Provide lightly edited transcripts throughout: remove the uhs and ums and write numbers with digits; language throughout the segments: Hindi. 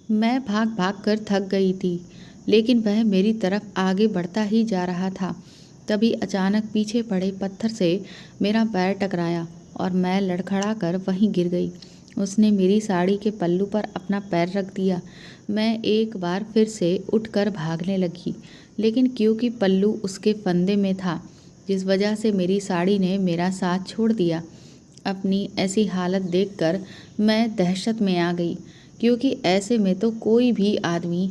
मैं भाग भाग कर थक गई थी, लेकिन वह मेरी तरफ आगे बढ़ता ही जा रहा था। तभी अचानक पीछे पड़े पत्थर से मेरा पैर टकराया और मैं लड़खड़ा कर वहीं गिर गई। उसने मेरी साड़ी के पल्लू पर अपना पैर रख दिया। मैं एक बार फिर से उठकर भागने लगी, लेकिन क्योंकि पल्लू उसके फंदे में था, जिस वजह से मेरी साड़ी ने मेरा साथ छोड़ दिया। अपनी ऐसी हालत देखकर मैं दहशत में आ गई, क्योंकि ऐसे में तो कोई भी आदमी।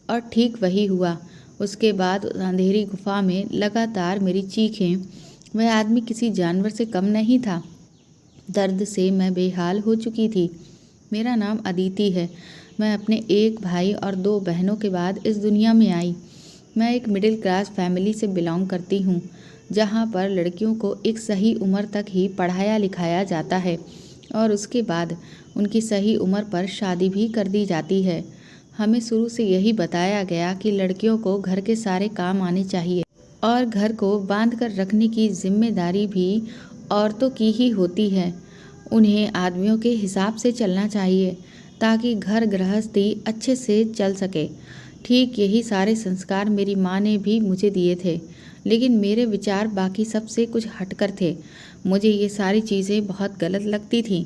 और ठीक वही हुआ। उसके बाद उस अंधेरी गुफा में लगातार मेरी चीखें। वह आदमी किसी जानवर से कम नहीं था। दर्द से मैं बेहाल हो चुकी थी। मेरा नाम अदिति है। मैं अपने एक भाई और दो बहनों के बाद इस दुनिया में आई। मैं एक मिडिल क्लास फैमिली से बिलोंग करती हूँ, जहाँ पर लड़कियों को एक सही उम्र तक ही पढ़ाया लिखाया जाता है और उसके बाद उनकी सही उम्र पर शादी भी कर दी जाती है। हमें शुरू से यही बताया गया कि लड़कियों को घर के सारे काम आने चाहिए और घर को बांध कर रखने की जिम्मेदारी भी औरतों की ही होती है। उन्हें आदमियों के हिसाब से चलना चाहिए ताकि घर गृहस्थी अच्छे से चल सके। ठीक यही सारे संस्कार मेरी माँ ने भी मुझे दिए थे, लेकिन मेरे विचार बाकी सबसे कुछ हटकर थे। मुझे ये सारी चीज़ें बहुत गलत लगती थीं,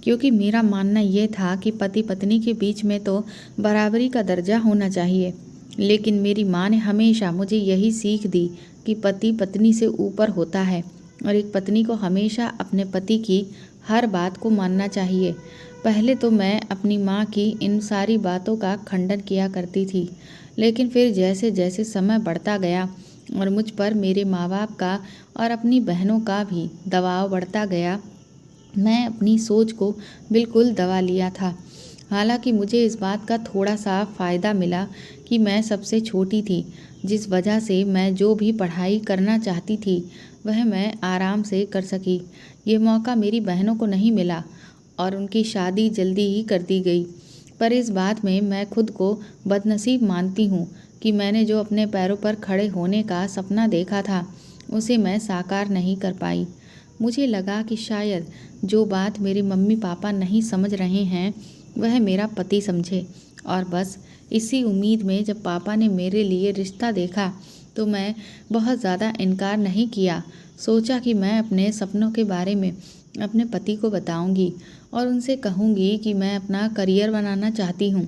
क्योंकि मेरा मानना ये था कि पति पत्नी के बीच में तो बराबरी का दर्जा होना चाहिए। लेकिन मेरी माँ ने हमेशा मुझे यही सीख दी कि पति पत्नी से ऊपर होता है और एक पत्नी को हमेशा अपने पति की हर बात को मानना चाहिए। पहले तो मैं अपनी माँ की इन सारी बातों का खंडन किया करती थी, लेकिन फिर जैसे जैसे समय बढ़ता गया और मुझ पर मेरे माँ बाप का और अपनी बहनों का भी दबाव बढ़ता गया, मैं अपनी सोच को बिल्कुल दबा लिया था। हालांकि मुझे इस बात का थोड़ा सा फ़ायदा मिला कि मैं सबसे छोटी थी, जिस वजह से मैं जो भी पढ़ाई करना चाहती थी वह मैं आराम से कर सकी। ये मौका मेरी बहनों को नहीं मिला और उनकी शादी जल्दी ही कर दी गई। पर इस बात में मैं खुद को बदनसीब मानती हूँ कि मैंने जो अपने पैरों पर खड़े होने का सपना देखा था उसे मैं साकार नहीं कर पाई। मुझे लगा कि शायद जो बात मेरे मम्मी पापा नहीं समझ रहे हैं वह मेरा पति समझे, और बस इसी उम्मीद में जब पापा ने मेरे लिए रिश्ता देखा तो मैं बहुत ज़्यादा इनकार नहीं किया। सोचा कि मैं अपने सपनों के बारे में अपने पति को बताऊंगी और उनसे कहूंगी कि मैं अपना करियर बनाना चाहती हूँ।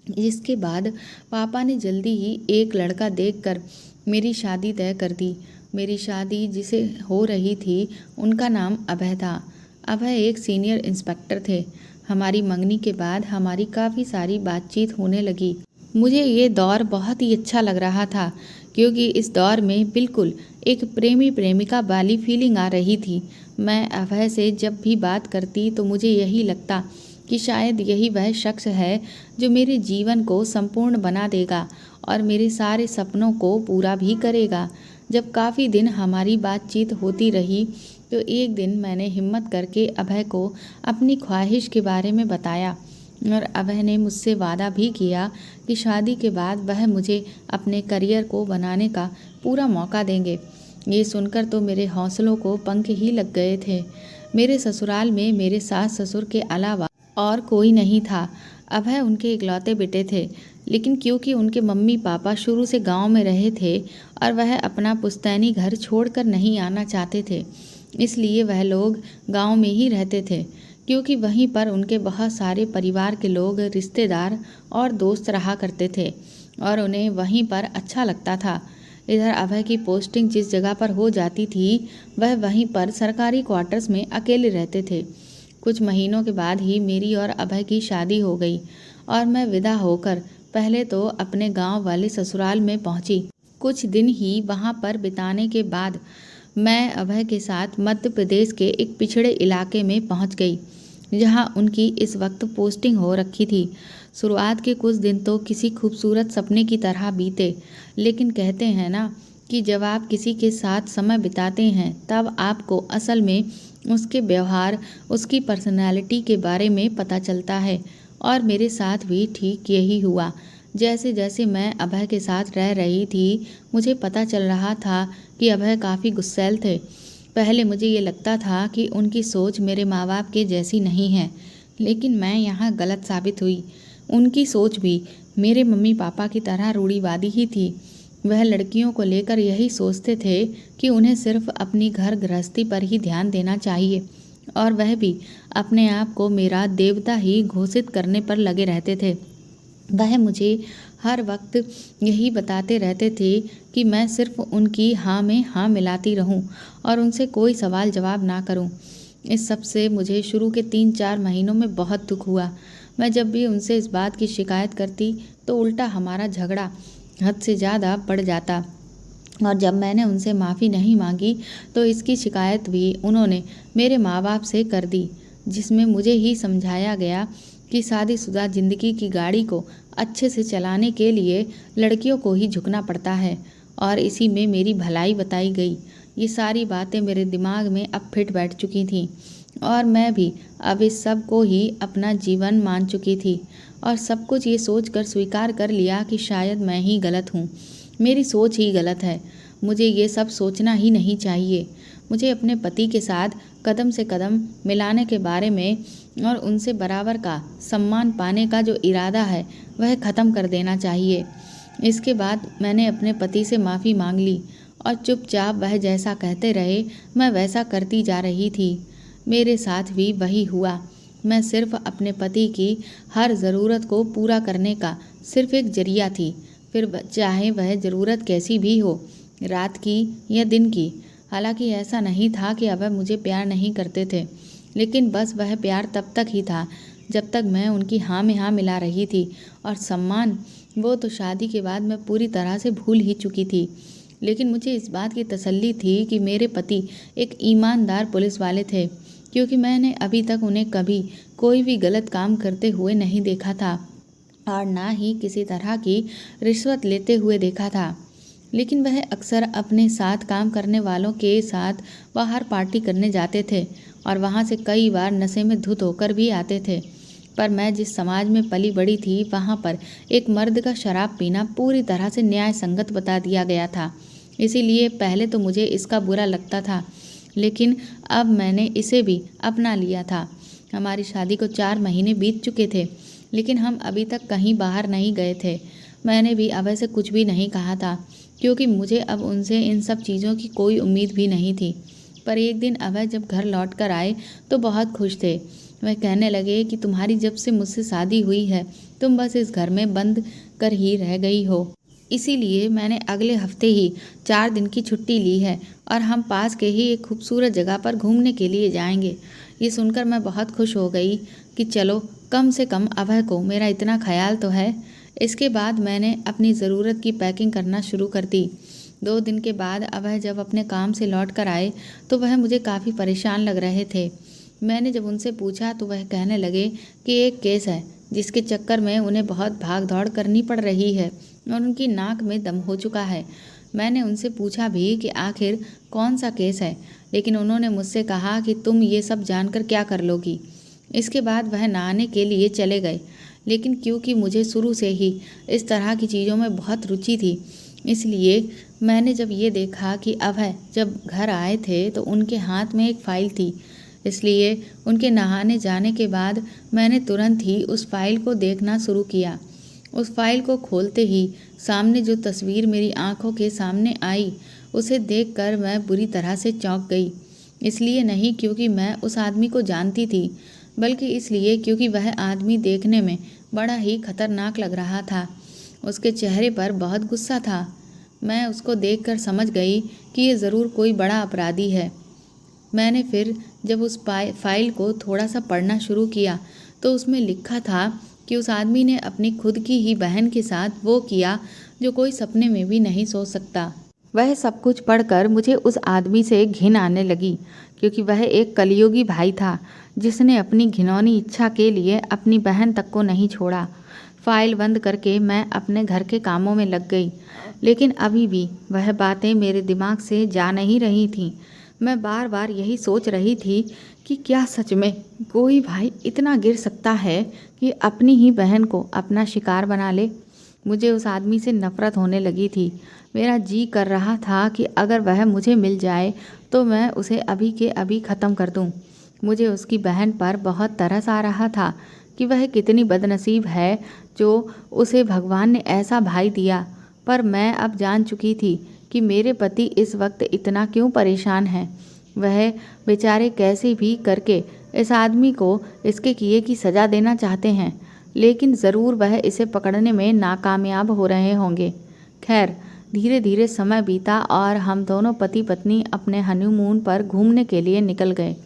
जिसके बाद पापा ने जल्दी ही एक लड़का देखकर मेरी शादी तय कर दी। मेरी शादी जिसे हो रही थी उनका नाम अभय था। अभय एक सीनियर इंस्पेक्टर थे। हमारी मंगनी के बाद हमारी काफ़ी सारी बातचीत होने लगी। मुझे ये दौर बहुत ही अच्छा लग रहा था, क्योंकि इस दौर में बिल्कुल एक प्रेमी प्रेमिका वाली फीलिंग आ रही थी। मैं अभय से जब भी बात करती तो मुझे यही लगता कि शायद यही वह शख्स है जो मेरे जीवन को संपूर्ण बना देगा और मेरे सारे सपनों को पूरा भी करेगा। जब काफ़ी दिन हमारी बातचीत होती रही तो एक दिन मैंने हिम्मत करके अभय को अपनी ख्वाहिश के बारे में बताया और अभय ने मुझसे वादा भी किया कि शादी के बाद वह मुझे अपने करियर को बनाने का पूरा मौका देंगे। ये सुनकर तो मेरे हौसलों को पंख ही लग गए थे। मेरे ससुराल में मेरे सास ससुर के अलावा और कोई नहीं था। अभय उनके इकलौते बेटे थे, लेकिन क्योंकि उनके मम्मी पापा शुरू से गांव में रहे थे और वह अपना पुश्तैनी घर छोड़कर नहीं आना चाहते थे, इसलिए वह लोग गांव में ही रहते थे, क्योंकि वहीं पर उनके बहुत सारे परिवार के लोग, रिश्तेदार और दोस्त रहा करते थे और उन्हें वहीं पर अच्छा लगता था। इधर अभय की पोस्टिंग जिस जगह पर हो जाती थी वह वहीं पर सरकारी क्वार्टर्स में अकेले रहते थे। कुछ महीनों के बाद ही मेरी और अभय की शादी हो गई और मैं विदा होकर पहले तो अपने गांव वाले ससुराल में पहुंची। कुछ दिन ही वहां पर बिताने के बाद मैं अभय के साथ मध्य प्रदेश के एक पिछड़े इलाके में पहुंच गई, जहां उनकी इस वक्त पोस्टिंग हो रखी थी। शुरुआत के कुछ दिन तो किसी खूबसूरत सपने की तरह बीते, लेकिन कहते हैं ना कि जब आप किसी के साथ समय बिताते हैं तब आपको असल में उसके व्यवहार, उसकी पर्सनैलिटी के बारे में पता चलता है। और मेरे साथ भी ठीक यही हुआ। जैसे जैसे मैं अभय के साथ रह रही थी मुझे पता चल रहा था कि अभय काफ़ी गुस्सैल थे। पहले मुझे ये लगता था कि उनकी सोच मेरे माँ बाप के जैसी नहीं है, लेकिन मैं यहाँ गलत साबित हुई। उनकी सोच भी मेरे मम्मी पापा की तरह रूढ़िवादी ही थी। वह लड़कियों को लेकर यही सोचते थे कि उन्हें सिर्फ अपनी घर गृहस्थी पर ही ध्यान देना चाहिए, और वह भी अपने आप को मेरा देवता ही घोषित करने पर लगे रहते थे। वह मुझे हर वक्त यही बताते रहते थे कि मैं सिर्फ उनकी हाँ में हाँ मिलाती रहूं और उनसे कोई सवाल जवाब ना करूं। इस सब से मुझे शुरू के 3-4 महीनों में बहुत दुख हुआ। मैं जब भी उनसे इस बात की शिकायत करती तो उल्टा हमारा झगड़ा हद से ज़्यादा बढ़ जाता, और जब मैंने उनसे माफ़ी नहीं मांगी तो इसकी शिकायत भी उन्होंने मेरे माँ बाप से कर दी, जिसमें मुझे ही समझाया गया कि शादीशुदा ज़िंदगी की गाड़ी को अच्छे से चलाने के लिए लड़कियों को ही झुकना पड़ता है, और इसी में मेरी भलाई बताई गई। ये सारी बातें मेरे दिमाग में अब फिट बैठ चुकी थीं, और मैं भी अब इस सब को ही अपना जीवन मान चुकी थी, और सब कुछ ये सोचकर स्वीकार कर लिया कि शायद मैं ही गलत हूँ, मेरी सोच ही गलत है। मुझे ये सब सोचना ही नहीं चाहिए। मुझे अपने पति के साथ कदम से कदम मिलाने के बारे में और उनसे बराबर का सम्मान पाने का जो इरादा है वह ख़त्म कर देना चाहिए। इसके बाद मैंने अपने पति से माफ़ी मांग ली, और चुपचाप वह जैसा कहते रहे मैं वैसा करती जा रही थी। मेरे साथ भी वही हुआ। मैं सिर्फ अपने पति की हर ज़रूरत को पूरा करने का सिर्फ एक जरिया थी, फिर चाहे वह ज़रूरत कैसी भी हो, रात की या दिन की। हालांकि ऐसा नहीं था कि वह मुझे प्यार नहीं करते थे, लेकिन बस वह प्यार तब तक ही था जब तक मैं उनकी हाँ में हाँ मिला रही थी, और सम्मान वो तो शादी के बाद मैं पूरी तरह से भूल ही चुकी थी। लेकिन मुझे इस बात की तसल्ली थी कि मेरे पति एक ईमानदार पुलिस वाले थे, क्योंकि मैंने अभी तक उन्हें कभी कोई भी गलत काम करते हुए नहीं देखा था, और ना ही किसी तरह की रिश्वत लेते हुए देखा था। लेकिन वह अक्सर अपने साथ काम करने वालों के साथ बाहर पार्टी करने जाते थे, और वहाँ से कई बार नशे में धुत होकर भी आते थे। पर मैं जिस समाज में पली बड़ी थी वहाँ पर एक मर्द का शराब पीना पूरी तरह से न्याय संगत बता दिया गया था। इसीलिए पहले तो मुझे इसका बुरा लगता था, लेकिन अब मैंने इसे भी अपना लिया था। हमारी शादी को 4 महीने बीत चुके थे, लेकिन हम अभी तक कहीं बाहर नहीं गए थे। मैंने भी अभय से कुछ भी नहीं कहा था, क्योंकि मुझे अब उनसे इन सब चीज़ों की कोई उम्मीद भी नहीं थी। पर एक दिन अभय जब घर लौट कर आए तो बहुत खुश थे। वह कहने लगे कि तुम्हारी जब से मुझसे शादी हुई है तुम बस इस घर में बंद कर ही रह गई हो, इसीलिए मैंने अगले हफ्ते ही 4 दिन की छुट्टी ली है, और हम पास के ही एक खूबसूरत जगह पर घूमने के लिए जाएंगे। ये सुनकर मैं बहुत खुश हो गई कि चलो कम से कम अभय को मेरा इतना ख्याल तो है। इसके बाद मैंने अपनी ज़रूरत की पैकिंग करना शुरू कर दी। 2 दिन के बाद अभय जब अपने काम से लौट कर आए तो वह मुझे काफ़ी परेशान लग रहे थे। मैंने जब उनसे पूछा तो वह कहने लगे कि एक केस है जिसके चक्कर में उन्हें बहुत भाग दौड़ करनी पड़ रही है, और उनकी नाक में दम हो चुका है। मैंने उनसे पूछा भी कि आखिर कौन सा केस है, लेकिन उन्होंने मुझसे कहा कि तुम ये सब जानकर क्या कर लोगी। इसके बाद वह नहाने के लिए चले गए, लेकिन क्योंकि मुझे शुरू से ही इस तरह की चीज़ों में बहुत रुचि थी, इसलिए मैंने जब ये देखा कि अभय जब घर आए थे तो उनके हाथ में एक फ़ाइल थी, इसलिए उनके नहाने जाने के बाद मैंने तुरंत ही उस फाइल को देखना शुरू किया। उस फाइल को खोलते ही सामने जो तस्वीर मेरी आंखों के सामने आई उसे देखकर मैं बुरी तरह से चौंक गई। इसलिए नहीं क्योंकि मैं उस आदमी को जानती थी, बल्कि इसलिए क्योंकि वह आदमी देखने में बड़ा ही खतरनाक लग रहा था। उसके चेहरे पर बहुत गुस्सा था। मैं उसको देखकर समझ गई कि ये ज़रूर कोई बड़ा अपराधी है। मैंने फिर जब उस फाइल को थोड़ा सा पढ़ना शुरू किया तो उसमें लिखा था कि उस आदमी ने अपनी खुद की ही बहन के साथ वो किया जो कोई सपने में भी नहीं सोच सकता। वह सब कुछ पढ़कर मुझे उस आदमी से घिन आने लगी, क्योंकि वह एक कलयुगी भाई था जिसने अपनी घिनौनी इच्छा के लिए अपनी बहन तक को नहीं छोड़ा। फाइल बंद करके मैं अपने घर के कामों में लग गई, लेकिन अभी भी वह बातें मेरे दिमाग से जा नहीं रही थीं। मैं बार बार यही सोच रही थी कि क्या सच में कोई भाई इतना गिर सकता है कि अपनी ही बहन को अपना शिकार बना ले। मुझे उस आदमी से नफ़रत होने लगी थी। मेरा जी कर रहा था कि अगर वह मुझे मिल जाए तो मैं उसे अभी के अभी ख़त्म कर दूं। मुझे उसकी बहन पर बहुत तरस आ रहा था, कि वह कितनी बदनसीब है जो उसे भगवान ने ऐसा भाई दिया। पर मैं अब जान चुकी थी कि मेरे पति इस वक्त इतना क्यों परेशान हैं। वह बेचारे कैसे भी करके इस आदमी को इसके किए की सज़ा देना चाहते हैं, लेकिन ज़रूर वह इसे पकड़ने में नाकामयाब हो रहे होंगे। खैर, धीरे धीरे समय बीता और हम दोनों पति पत्नी अपने हनीमून पर घूमने के लिए निकल गए।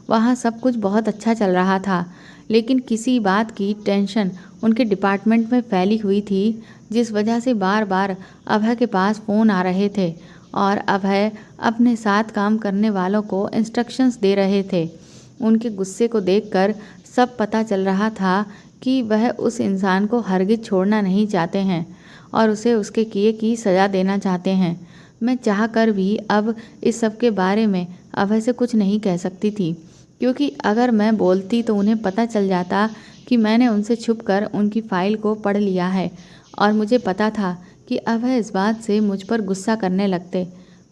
वहाँ सब कुछ बहुत अच्छा चल रहा था, लेकिन किसी बात की टेंशन उनके डिपार्टमेंट में फैली हुई थी, जिस वजह से बार बार अभय के पास फ़ोन आ रहे थे और अभय अपने साथ काम करने वालों को इंस्ट्रक्शंस दे रहे थे। उनके गुस्से को देखकर सब पता चल रहा था कि वह उस इंसान को हरगिज छोड़ना नहीं चाहते हैं और उसे उसके किए की सज़ा देना चाहते हैं। मैं चाहकर भी अब इस सब के बारे में अभय से कुछ नहीं कह सकती थी, क्योंकि अगर मैं बोलती तो उन्हें पता चल जाता कि मैंने उनसे छुपकर उनकी फ़ाइल को पढ़ लिया है और मुझे पता था कि अभय इस बात से मुझ पर गुस्सा करने लगते।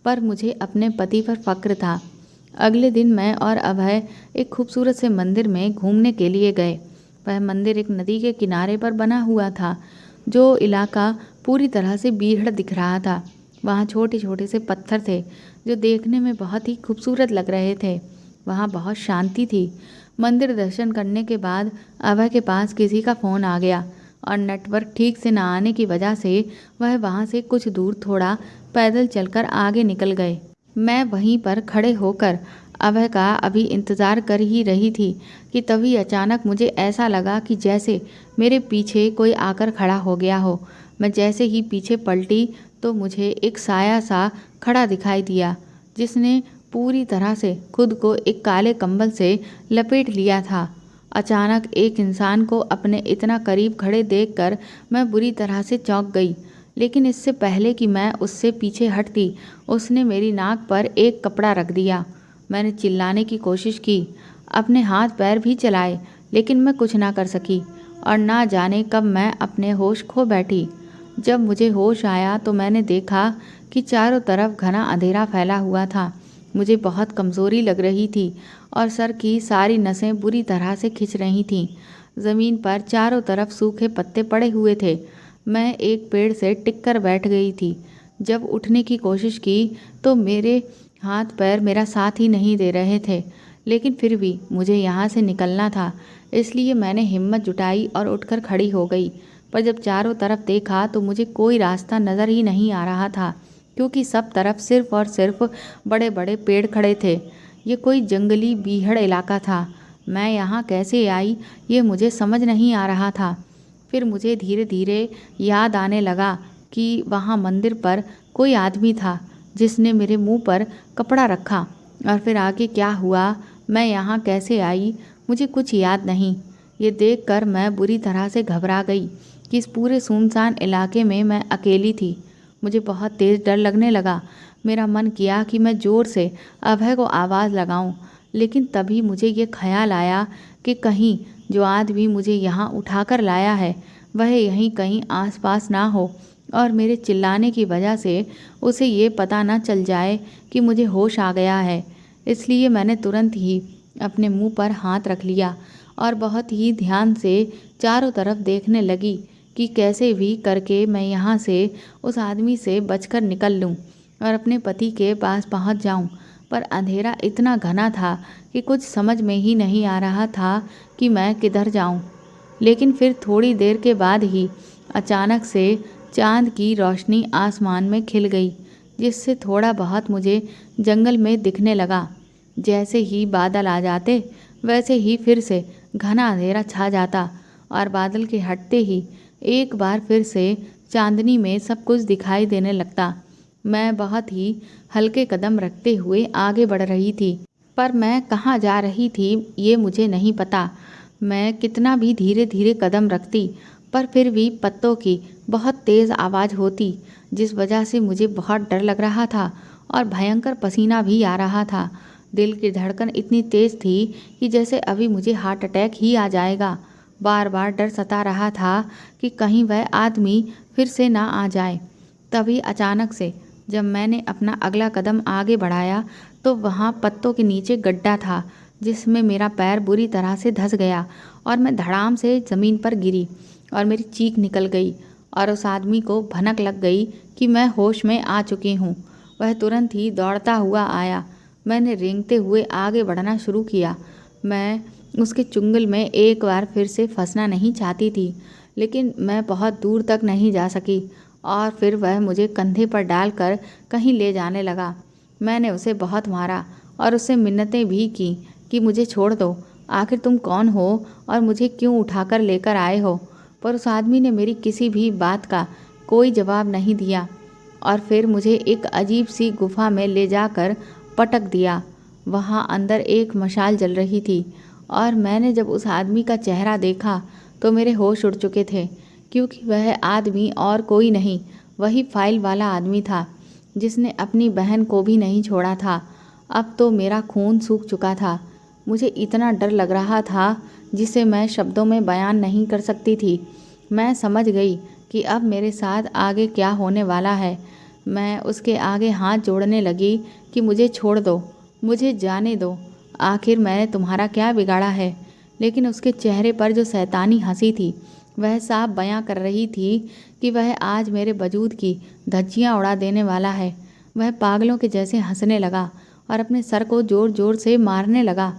पर मुझे अपने पति पर फ़क्र था। अगले दिन मैं और अभय एक खूबसूरत से मंदिर में घूमने के लिए गए। वह मंदिर एक नदी के किनारे पर बना हुआ था। जो इलाका पूरी तरह से बीहड़ दिख रहा था। वहाँ छोटे छोटे से पत्थर थे जो देखने में बहुत ही खूबसूरत लग रहे थे। वहाँ बहुत शांति थी। मंदिर दर्शन करने के बाद अभय के पास किसी का फ़ोन आ गया और नेटवर्क ठीक से न आने की वजह से वह वहाँ से कुछ दूर थोड़ा पैदल चलकर आगे निकल गए। मैं वहीं पर खड़े होकर अभय का अभी इंतज़ार कर ही रही थी कि तभी अचानक मुझे ऐसा लगा कि जैसे मेरे पीछे कोई आकर खड़ा हो गया हो। मैं जैसे ही पीछे पलटी तो मुझे एक साया सा खड़ा दिखाई दिया, जिसने पूरी तरह से खुद को एक काले कंबल से लपेट लिया था। अचानक एक इंसान को अपने इतना करीब खड़े देखकर मैं बुरी तरह से चौंक गई, लेकिन इससे पहले कि मैं उससे पीछे हटती, उसने मेरी नाक पर एक कपड़ा रख दिया। मैंने चिल्लाने की कोशिश की, अपने हाथ पैर भी चलाए, लेकिन मैं कुछ ना कर सकी और ना जाने कब मैं अपने होश खो बैठी। जब मुझे होश आया तो मैंने देखा कि चारों तरफ घना अंधेरा फैला हुआ था। मुझे बहुत कमज़ोरी लग रही थी और सर की सारी नसें बुरी तरह से खिंच रही थीं। ज़मीन पर चारों तरफ सूखे पत्ते पड़े हुए थे। मैं एक पेड़ से टिककर बैठ गई थी। जब उठने की कोशिश की तो मेरे हाथ पैर मेरा साथ ही नहीं दे रहे थे, लेकिन फिर भी मुझे यहाँ से निकलना था, इसलिए मैंने हिम्मत जुटाई और उठकर खड़ी हो गई। पर जब चारों तरफ देखा तो मुझे कोई रास्ता नज़र ही नहीं आ रहा था, क्योंकि सब तरफ सिर्फ और सिर्फ बड़े बड़े पेड़ खड़े थे। ये कोई जंगली बीहड़ इलाका था। मैं यहाँ कैसे आई ये मुझे समझ नहीं आ रहा था। फिर मुझे धीरे धीरे याद आने लगा कि वहाँ मंदिर पर कोई आदमी था जिसने मेरे मुंह पर कपड़ा रखा, और फिर आगे क्या हुआ, मैं यहाँ कैसे आई, मुझे कुछ याद नहीं। ये देखकर मैं बुरी तरह से घबरा गई कि इस पूरे सुनसान इलाके में मैं अकेली थी। मुझे बहुत तेज़ डर लगने लगा। मेरा मन किया कि मैं ज़ोर से अभय को आवाज़ लगाऊं, लेकिन तभी मुझे ये ख्याल आया कि कहीं जो आदमी मुझे यहाँ उठाकर लाया है वह यहीं कहीं आसपास ना हो और मेरे चिल्लाने की वजह से उसे ये पता ना चल जाए कि मुझे होश आ गया है। इसलिए मैंने तुरंत ही अपने मुंह पर हाथ रख लिया और बहुत ही ध्यान से चारों तरफ देखने लगी कि कैसे भी करके मैं यहाँ से उस आदमी से बचकर निकल लूँ और अपने पति के पास पहुँच जाऊँ। पर अंधेरा इतना घना था कि कुछ समझ में ही नहीं आ रहा था कि मैं किधर जाऊँ। लेकिन फिर थोड़ी देर के बाद ही अचानक से चाँद की रोशनी आसमान में खिल गई, जिससे थोड़ा बहुत मुझे जंगल में दिखने लगा। जैसे ही बादल आ जाते वैसे ही फिर से घना अंधेरा छा जाता और बादल के हटते ही एक बार फिर से चांदनी में सब कुछ दिखाई देने लगता। मैं बहुत ही हल्के कदम रखते हुए आगे बढ़ रही थी, पर मैं कहाँ जा रही थी ये मुझे नहीं पता। मैं कितना भी धीरे धीरे कदम रखती, पर फिर भी पत्तों की बहुत तेज़ आवाज़ होती, जिस वजह से मुझे बहुत डर लग रहा था और भयंकर पसीना भी आ रहा था। दिल की धड़कन इतनी तेज़ थी कि जैसे अभी मुझे हार्ट अटैक ही आ जाएगा। बार बार डर सता रहा था कि कहीं वह आदमी फिर से ना आ जाए। तभी अचानक से जब मैंने अपना अगला कदम आगे बढ़ाया तो वहाँ पत्तों के नीचे गड्ढा था, जिसमें मेरा पैर बुरी तरह से धंस गया और मैं धड़ाम से ज़मीन पर गिरी और मेरी चीख निकल गई और उस आदमी को भनक लग गई कि मैं होश में आ चुकी हूँ। वह तुरंत ही दौड़ता हुआ आया। मैंने रेंगते हुए आगे बढ़ना शुरू किया। मैं उसके चुंगल में एक बार फिर से फंसना नहीं चाहती थी, लेकिन मैं बहुत दूर तक नहीं जा सकी और फिर वह मुझे कंधे पर डालकर कहीं ले जाने लगा। मैंने उसे बहुत मारा और उससे मिन्नतें भी की कि मुझे छोड़ दो, आखिर तुम कौन हो और मुझे क्यों उठाकर लेकर आए हो। पर उस आदमी ने मेरी किसी भी बात का कोई जवाब नहीं दिया और फिर मुझे एक अजीब सी गुफा में ले जाकर पटक दिया। वहाँ अंदर एक मशाल जल रही थी और मैंने जब उस आदमी का चेहरा देखा तो मेरे होश उड़ चुके थे, क्योंकि वह आदमी और कोई नहीं, वही फाइल वाला आदमी था जिसने अपनी बहन को भी नहीं छोड़ा था। अब तो मेरा खून सूख चुका था। मुझे इतना डर लग रहा था जिसे मैं शब्दों में बयान नहीं कर सकती थी। मैं समझ गई कि अब मेरे साथ आगे क्या होने वाला है। मैं उसके आगे हाथ जोड़ने लगी कि मुझे छोड़ दो, मुझे जाने दो, आखिर मैंने तुम्हारा क्या बिगाड़ा है। लेकिन उसके चेहरे पर जो शैतानी हंसी थी वह साफ बयां कर रही थी कि वह आज मेरे वजूद की धज्जियां उड़ा देने वाला है। वह पागलों के जैसे हंसने लगा और अपने सर को ज़ोर ज़ोर से मारने लगा।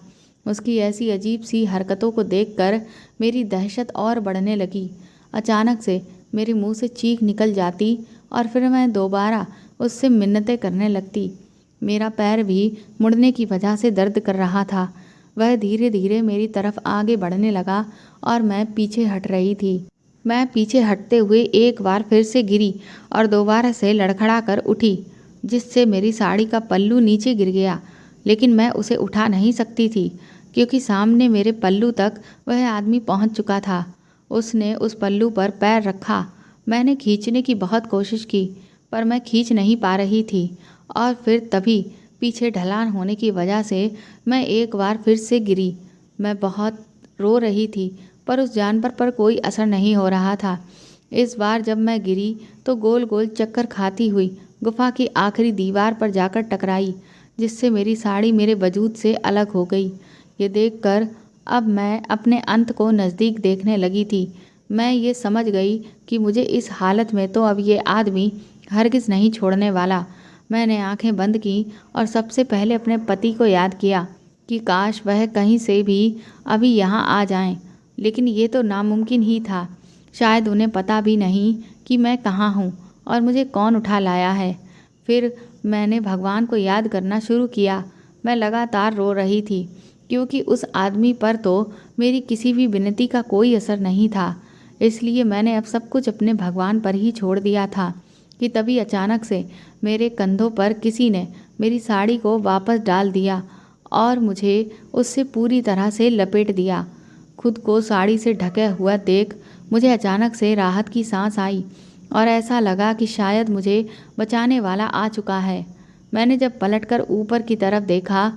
उसकी ऐसी अजीब सी हरकतों को देखकर मेरी दहशत और बढ़ने लगी। अचानक से मेरे मुंह से चीख निकल जाती और फिर मैं दोबारा उससे मिन्नतें करने लगती। मेरा पैर भी मुड़ने की वजह से दर्द कर रहा था। वह धीरे धीरे मेरी तरफ आगे बढ़ने लगा और मैं पीछे हट रही थी। मैं पीछे हटते हुए एक बार फिर से गिरी और दोबारा से लड़खड़ा कर उठी, जिससे मेरी साड़ी का पल्लू नीचे गिर गया। लेकिन मैं उसे उठा नहीं सकती थी, क्योंकि सामने मेरे पल्लू तक वह आदमी पहुंच चुका था। उसने उस पल्लू पर पैर रखा। मैंने खींचने की बहुत कोशिश की, पर मैं खींच नहीं पा रही थी और फिर तभी पीछे ढलान होने की वजह से मैं एक बार फिर से गिरी। मैं बहुत रो रही थी, पर उस जानवर पर कोई असर नहीं हो रहा था। इस बार जब मैं गिरी तो गोल गोल चक्कर खाती हुई गुफा की आखिरी दीवार पर जाकर टकराई, जिससे मेरी साड़ी मेरे वजूद से अलग हो गई। ये देखकर अब मैं अपने अंत को नज़दीक देखने लगी थी। मैं ये समझ गई कि मुझे इस हालत में तो अब ये आदमी हरगिज़ नहीं छोड़ने वाला। मैंने आंखें बंद की और सबसे पहले अपने पति को याद किया कि काश वह कहीं से भी अभी यहाँ आ जाएं। लेकिन ये तो नामुमकिन ही था। शायद उन्हें पता भी नहीं कि मैं कहाँ हूँ और मुझे कौन उठा लाया है। फिर मैंने भगवान को याद करना शुरू किया। मैं लगातार रो रही थी, क्योंकि उस आदमी पर तो मेरी किसी भी विनती का कोई असर नहीं था। इसलिए मैंने अब सब कुछ अपने भगवान पर ही छोड़ दिया था कि तभी अचानक से मेरे कंधों पर किसी ने मेरी साड़ी को वापस डाल दिया और मुझे उससे पूरी तरह से लपेट दिया। खुद को साड़ी से ढके हुआ देख मुझे अचानक से राहत की सांस आई और ऐसा लगा कि शायद मुझे बचाने वाला आ चुका है। मैंने जब पलटकर ऊपर की तरफ देखा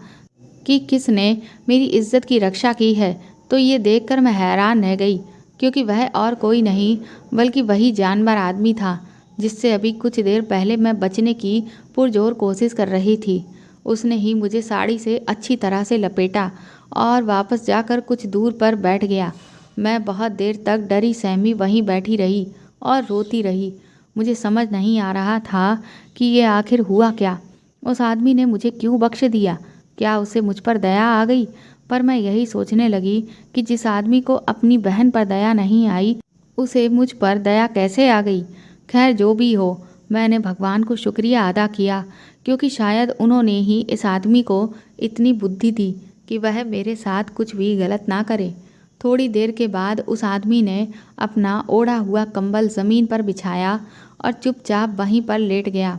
कि किसने मेरी इज्जत की रक्षा की है, तो ये देखकर मैं हैरान रह गई, क्योंकि वह और कोई नहीं बल्कि वही जानवर आदमी था जिससे अभी कुछ देर पहले मैं बचने की पुरजोर कोशिश कर रही थी। उसने ही मुझे साड़ी से अच्छी तरह से लपेटा और वापस जाकर कुछ दूर पर बैठ गया। मैं बहुत देर तक डरी सहमी वहीं बैठी रही और रोती रही। मुझे समझ नहीं आ रहा था कि ये आखिर हुआ क्या। उस आदमी ने मुझे क्यों बख्श दिया? क्या उसे मुझ पर दया आ गई? पर मैं यही सोचने लगी कि जिस आदमी को अपनी बहन पर दया नहीं आई, उसे मुझ पर दया कैसे आ गई। खैर, जो भी हो, मैंने भगवान को शुक्रिया अदा किया, क्योंकि शायद उन्होंने ही इस आदमी को इतनी बुद्धि दी कि वह मेरे साथ कुछ भी गलत ना करे। थोड़ी देर के बाद उस आदमी ने अपना ओढ़ा हुआ कंबल ज़मीन पर बिछाया और चुपचाप वहीं पर लेट गया।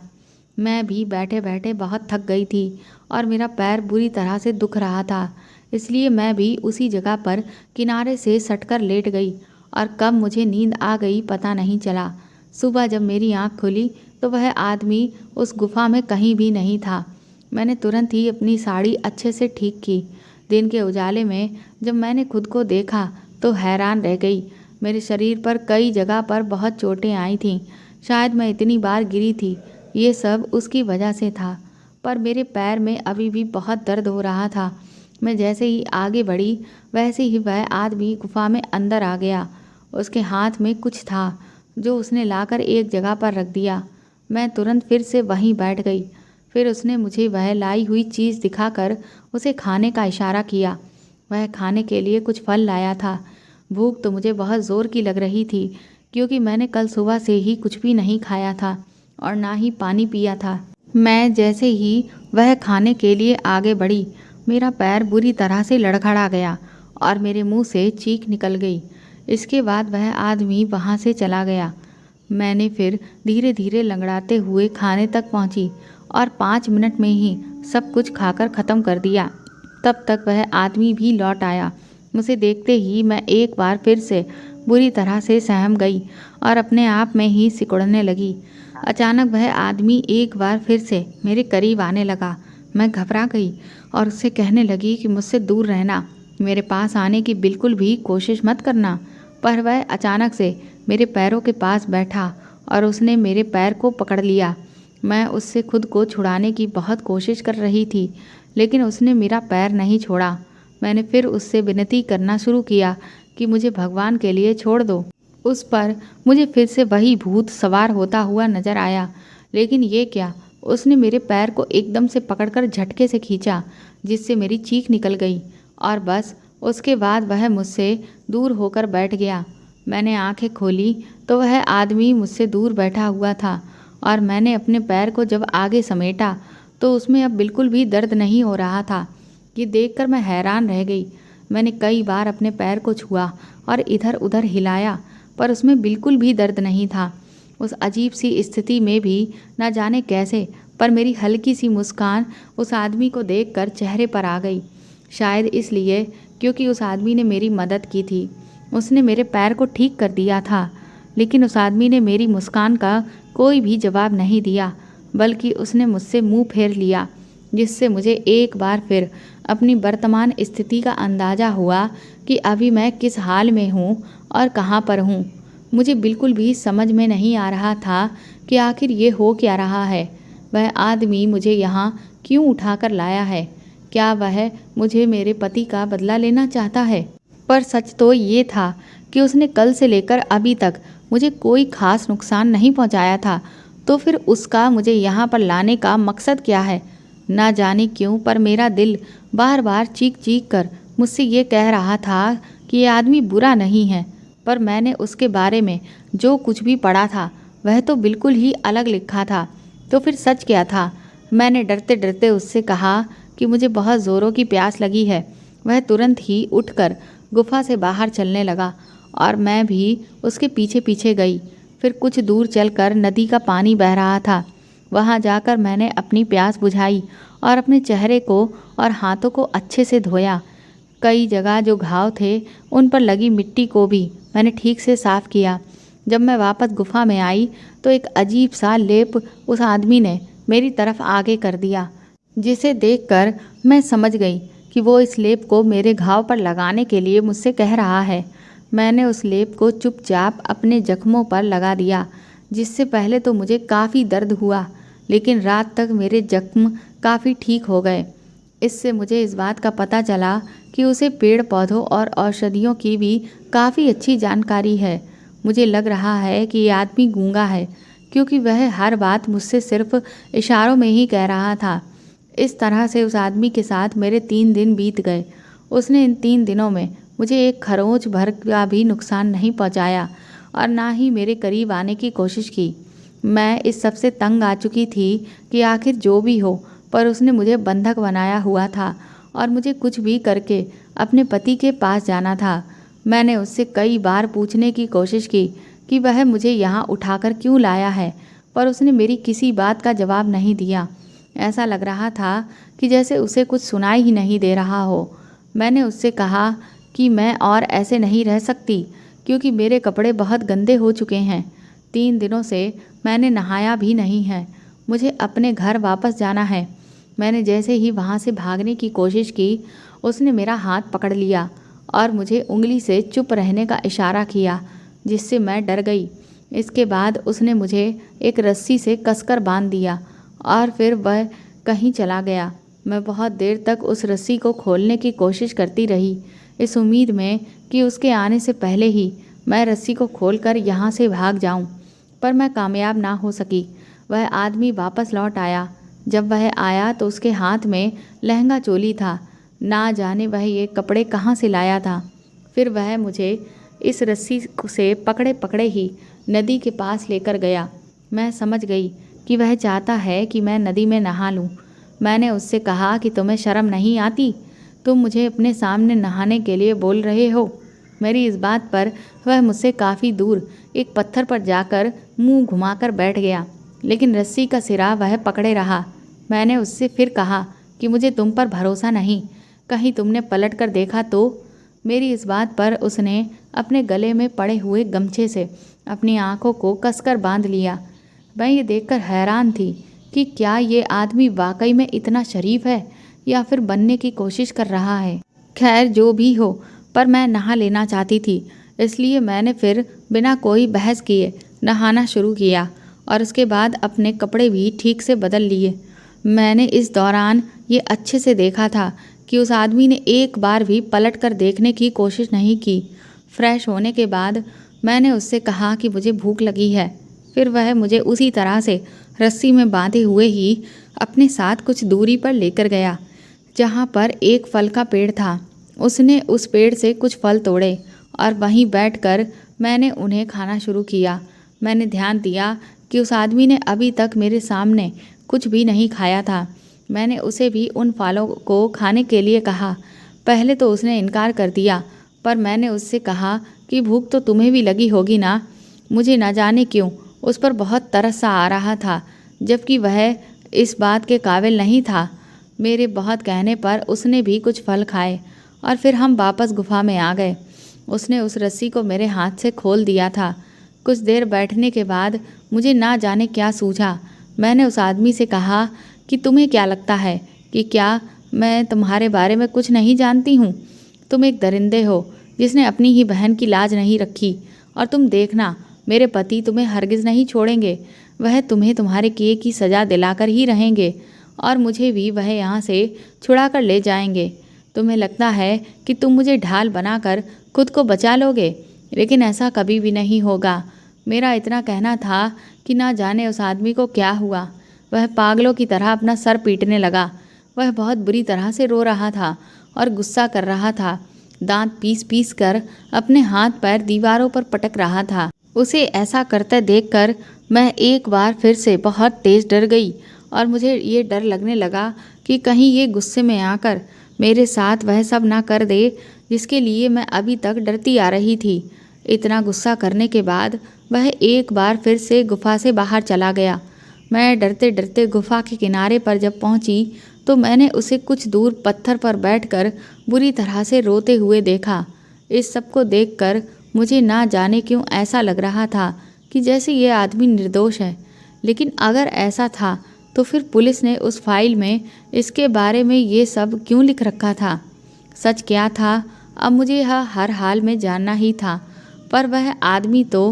मैं भी बैठे बैठे बहुत थक गई थी और मेरा पैर बुरी तरह से दुख रहा था, इसलिए मैं भी उसी जगह पर किनारे से सटकर लेट गई और कब मुझे नींद आ गई पता नहीं चला। सुबह जब मेरी आँख खुली तो वह आदमी उस गुफा में कहीं भी नहीं था। मैंने तुरंत ही अपनी साड़ी अच्छे से ठीक की। दिन के उजाले में जब मैंने खुद को देखा तो हैरान रह गई। मेरे शरीर पर कई जगह पर बहुत चोटें आई थीं। शायद मैं इतनी बार गिरी थी, ये सब उसकी वजह से था। पर मेरे पैर में अभी भी बहुत दर्द हो रहा था। मैं जैसे ही आगे बढ़ी वैसे ही वह आदमी गुफा में अंदर आ गया। उसके हाथ में कुछ था जो उसने लाकर एक जगह पर रख दिया। मैं तुरंत फिर से वहीं बैठ गई। फिर उसने मुझे वह लाई हुई चीज़ दिखाकर उसे खाने का इशारा किया। वह खाने के लिए कुछ फल लाया था। भूख तो मुझे बहुत ज़ोर की लग रही थी, क्योंकि मैंने कल सुबह से ही कुछ भी नहीं खाया था और ना ही पानी पिया था। मैं जैसे ही वह खाने के लिए आगे बढ़ी, मेरा पैर बुरी तरह से लड़खड़ा गया और मेरे मुंह से चीख निकल गई। इसके बाद वह आदमी वहाँ से चला गया। मैंने फिर धीरे धीरे लंगड़ाते हुए खाने तक पहुँची और 5 मिनट में ही सब कुछ खाकर ख़त्म कर दिया। तब तक वह आदमी भी लौट आया। उसे देखते ही मैं एक बार फिर से बुरी तरह से सहम गई और अपने आप में ही सिकुड़ने लगी। अचानक वह आदमी एक बार फिर से मेरे करीब आने लगा। मैं घबरा गई और उससे कहने लगी कि मुझसे दूर रहना, मेरे पास आने की बिल्कुल भी कोशिश मत करना। पर वह अचानक से मेरे पैरों के पास बैठा और उसने मेरे पैर को पकड़ लिया। मैं उससे खुद को छुड़ाने की बहुत कोशिश कर रही थी, लेकिन उसने मेरा पैर नहीं छोड़ा। मैंने फिर उससे विनती करना शुरू किया कि मुझे भगवान के लिए छोड़ दो। उस पर मुझे फिर से वही भूत सवार होता हुआ नजर आया। लेकिन ये क्या, उसने मेरे पैर को एकदम से पकड़कर झटके से खींचा, जिससे मेरी चीख निकल गई और बस उसके बाद वह मुझसे दूर होकर बैठ गया। मैंने आंखें खोली तो वह आदमी मुझसे दूर बैठा हुआ था और मैंने अपने पैर को जब आगे समेटा तो उसमें अब बिल्कुल भी दर्द नहीं हो रहा था। ये देखकर मैं हैरान रह गई। मैंने कई बार अपने पैर को छुआ और इधर उधर हिलाया, पर उसमें बिल्कुल भी दर्द नहीं था। उस अजीब सी स्थिति में भी न जाने कैसे, पर मेरी हल्की सी मुस्कान उस आदमी को देखकर चेहरे पर आ गई। शायद इसलिए क्योंकि उस आदमी ने मेरी मदद की थी। उसने मेरे पैर को ठीक कर दिया था। लेकिन उस आदमी ने मेरी मुस्कान का कोई भी जवाब नहीं दिया, बल्कि उसने मुझसे मुंह फेर लिया, जिससे मुझे एक बार फिर अपनी वर्तमान स्थिति का अंदाज़ा हुआ कि अभी मैं किस हाल में हूँ और कहाँ पर हूँ। मुझे बिल्कुल भी समझ में नहीं आ रहा था कि आखिर ये हो क्या रहा है। वह आदमी मुझे यहाँ क्यों उठाकर लाया है? क्या वह मुझे मेरे पति का बदला लेना चाहता है? पर सच तो ये था कि उसने कल से लेकर अभी तक मुझे कोई खास नुकसान नहीं पहुँचाया था। तो फिर उसका मुझे यहाँ पर लाने का मकसद क्या है? ना जाने क्यों, पर मेरा दिल बार बार चीख चीख कर मुझसे ये कह रहा था कि ये आदमी बुरा नहीं है। पर मैंने उसके बारे में जो कुछ भी पढ़ा था वह तो बिल्कुल ही अलग लिखा था। तो फिर सच क्या था? मैंने डरते डरते उससे कहा कि मुझे बहुत ज़ोरों की प्यास लगी है। वह तुरंत ही उठकर गुफा से बाहर चलने लगा और मैं भी उसके पीछे पीछे गई। फिर कुछ दूर चलकर नदी का पानी बह रहा था। वहाँ जाकर मैंने अपनी प्यास बुझाई और अपने चेहरे को और हाथों को अच्छे से धोया। कई जगह जो घाव थे उन पर लगी मिट्टी को भी मैंने ठीक से साफ़ किया। जब मैं वापस गुफा में आई तो एक अजीब सा लेप उस आदमी ने मेरी तरफ आगे कर दिया, जिसे देखकर मैं समझ गई कि वो इस लेप को मेरे घाव पर लगाने के लिए मुझसे कह रहा है। मैंने उस लेप को चुपचाप अपने जख्मों पर लगा दिया, जिससे पहले तो मुझे काफ़ी दर्द हुआ, लेकिन रात तक मेरे जख्म काफ़ी ठीक हो गए। इससे मुझे इस बात का पता चला कि उसे पेड़ पौधों और औषधियों की भी काफ़ी अच्छी जानकारी है। मुझे लग रहा है कि ये आदमी गूंगा है, क्योंकि वह हर बात मुझसे सिर्फ इशारों में ही कह रहा था। इस तरह से उस आदमी के साथ मेरे 3 दिन बीत गए। उसने इन 3 दिनों में मुझे एक खरोंच भर का भी नुकसान नहीं पहुंचाया और ना ही मेरे करीब आने की कोशिश की। मैं इस सब से तंग आ चुकी थी कि आखिर जो भी हो, पर उसने मुझे बंधक बनाया हुआ था और मुझे कुछ भी करके अपने पति के पास जाना था। मैंने उससे कई बार पूछने की कोशिश की कि वह मुझे यहाँ उठाकर क्यों लाया है, पर उसने मेरी किसी बात का जवाब नहीं दिया। ऐसा लग रहा था कि जैसे उसे कुछ सुनाई ही नहीं दे रहा हो। मैंने उससे कहा कि मैं और ऐसे नहीं रह सकती, क्योंकि मेरे कपड़े बहुत गंदे हो चुके हैं। 3 दिनों से मैंने नहाया भी नहीं है। मुझे अपने घर वापस जाना है। मैंने जैसे ही वहाँ से भागने की कोशिश की, उसने मेरा हाथ पकड़ लिया और मुझे उंगली से चुप रहने का इशारा किया, जिससे मैं डर गई। इसके बाद उसने मुझे एक रस्सी से कसकर बांध दिया और फिर वह कहीं चला गया। मैं बहुत देर तक उस रस्सी को खोलने की कोशिश करती रही, इस उम्मीद में कि उसके आने से पहले ही मैं रस्सी को खोलकर यहाँ से भाग जाऊँ, पर मैं कामयाब ना हो सकी। वह आदमी वापस लौट आया। जब वह आया तो उसके हाथ में लहंगा चोली था। ना जाने वह ये कपड़े कहाँ से लाया था। फिर वह मुझे इस रस्सी से पकड़े पकड़े ही नदी के पास लेकर गया। मैं समझ गई कि वह चाहता है कि मैं नदी में नहा लूँ। मैंने उससे कहा कि तुम्हें शर्म नहीं आती? तुम मुझे अपने सामने नहाने के लिए बोल रहे हो। मेरी इस बात पर वह मुझसे काफ़ी दूर एक पत्थर पर जाकर मुंह घुमाकर बैठ गया, लेकिन रस्सी का सिरा वह पकड़े रहा। मैंने उससे फिर कहा कि मुझे तुम पर भरोसा नहीं, कहीं तुमने पलट कर देखा तो? मेरी इस बात पर उसने अपने गले में पड़े हुए गमछे से अपनी आंखों को कसकर बांध लिया। मैं ये देखकर हैरान थी कि क्या ये आदमी वाकई में इतना शरीफ है या फिर बनने की कोशिश कर रहा है। खैर जो भी हो, पर मैं नहा लेना चाहती थी, इसलिए मैंने फिर बिना कोई बहस किए नहाना शुरू किया और उसके बाद अपने कपड़े भी ठीक से बदल लिए। मैंने इस दौरान ये अच्छे से देखा था कि उस आदमी ने एक बार भी पलट कर देखने की कोशिश नहीं की। फ्रेश होने के बाद मैंने उससे कहा कि मुझे भूख लगी है। फिर वह मुझे उसी तरह से रस्सी में बांधे हुए ही अपने साथ कुछ दूरी पर लेकर गया, जहाँ पर एक फल का पेड़ था। उसने उस पेड़ से कुछ फल तोड़े और वहीं बैठकर मैंने उन्हें खाना शुरू किया। मैंने ध्यान दिया कि उस आदमी ने अभी तक मेरे सामने कुछ भी नहीं खाया था। मैंने उसे भी उन फलों को खाने के लिए कहा। पहले तो उसने इनकार कर दिया, पर मैंने उससे कहा कि भूख तो तुम्हें भी लगी होगी ना। मुझे न जाने क्यों उस पर बहुत तरस सा आ रहा था, जबकि वह इस बात के काबिल नहीं था। मेरे बहुत कहने पर उसने भी कुछ फल खाए और फिर हम वापस गुफा में आ गए। उसने उस रस्सी को मेरे हाथ से खोल दिया था। कुछ देर बैठने के बाद मुझे ना जाने क्या सूझा। मैंने उस आदमी से कहा कि तुम्हें क्या लगता है कि क्या मैं तुम्हारे बारे में कुछ नहीं जानती हूँ? तुम एक दरिंदे हो जिसने अपनी ही बहन की लाज नहीं रखी, और तुम देखना मेरे पति तुम्हें हरगिज़ नहीं छोड़ेंगे। वह तुम्हें तुम्हारे किए की सज़ा दिलाकर ही रहेंगे और मुझे भी वह यहाँ से छुड़ा कर ले जाएंगे। तुम्हें लगता है कि तुम मुझे ढाल बनाकर खुद को बचा लोगे, लेकिन ऐसा कभी भी नहीं होगा। मेरा इतना कहना था कि ना जाने उस आदमी को क्या हुआ। वह पागलों की तरह अपना सर पीटने लगा। वह बहुत बुरी तरह से रो रहा था और गुस्सा कर रहा था। दांत पीस पीस कर अपने हाथ पैर दीवारों पर पटक रहा था। उसे ऐसा करते देखकर मैं एक बार फिर से बहुत तेज़ डर गई और मुझे ये डर लगने लगा कि कहीं ये गुस्से में आकर मेरे साथ वह सब ना कर दे जिसके लिए मैं अभी तक डरती आ रही थी। इतना गुस्सा करने के बाद वह एक बार फिर से गुफा से बाहर चला गया। मैं डरते डरते गुफा के किनारे पर जब पहुंची तो मैंने उसे कुछ दूर पत्थर पर बैठकर बुरी तरह से रोते हुए देखा। इस सब को देखकर मुझे ना जाने क्यों ऐसा लग रहा था कि जैसे ये आदमी निर्दोष है। लेकिन अगर ऐसा था तो फिर पुलिस ने उस फाइल में इसके बारे में ये सब क्यों लिख रखा था? सच क्या था अब मुझे यह हर हाल में जानना ही था। पर वह आदमी तो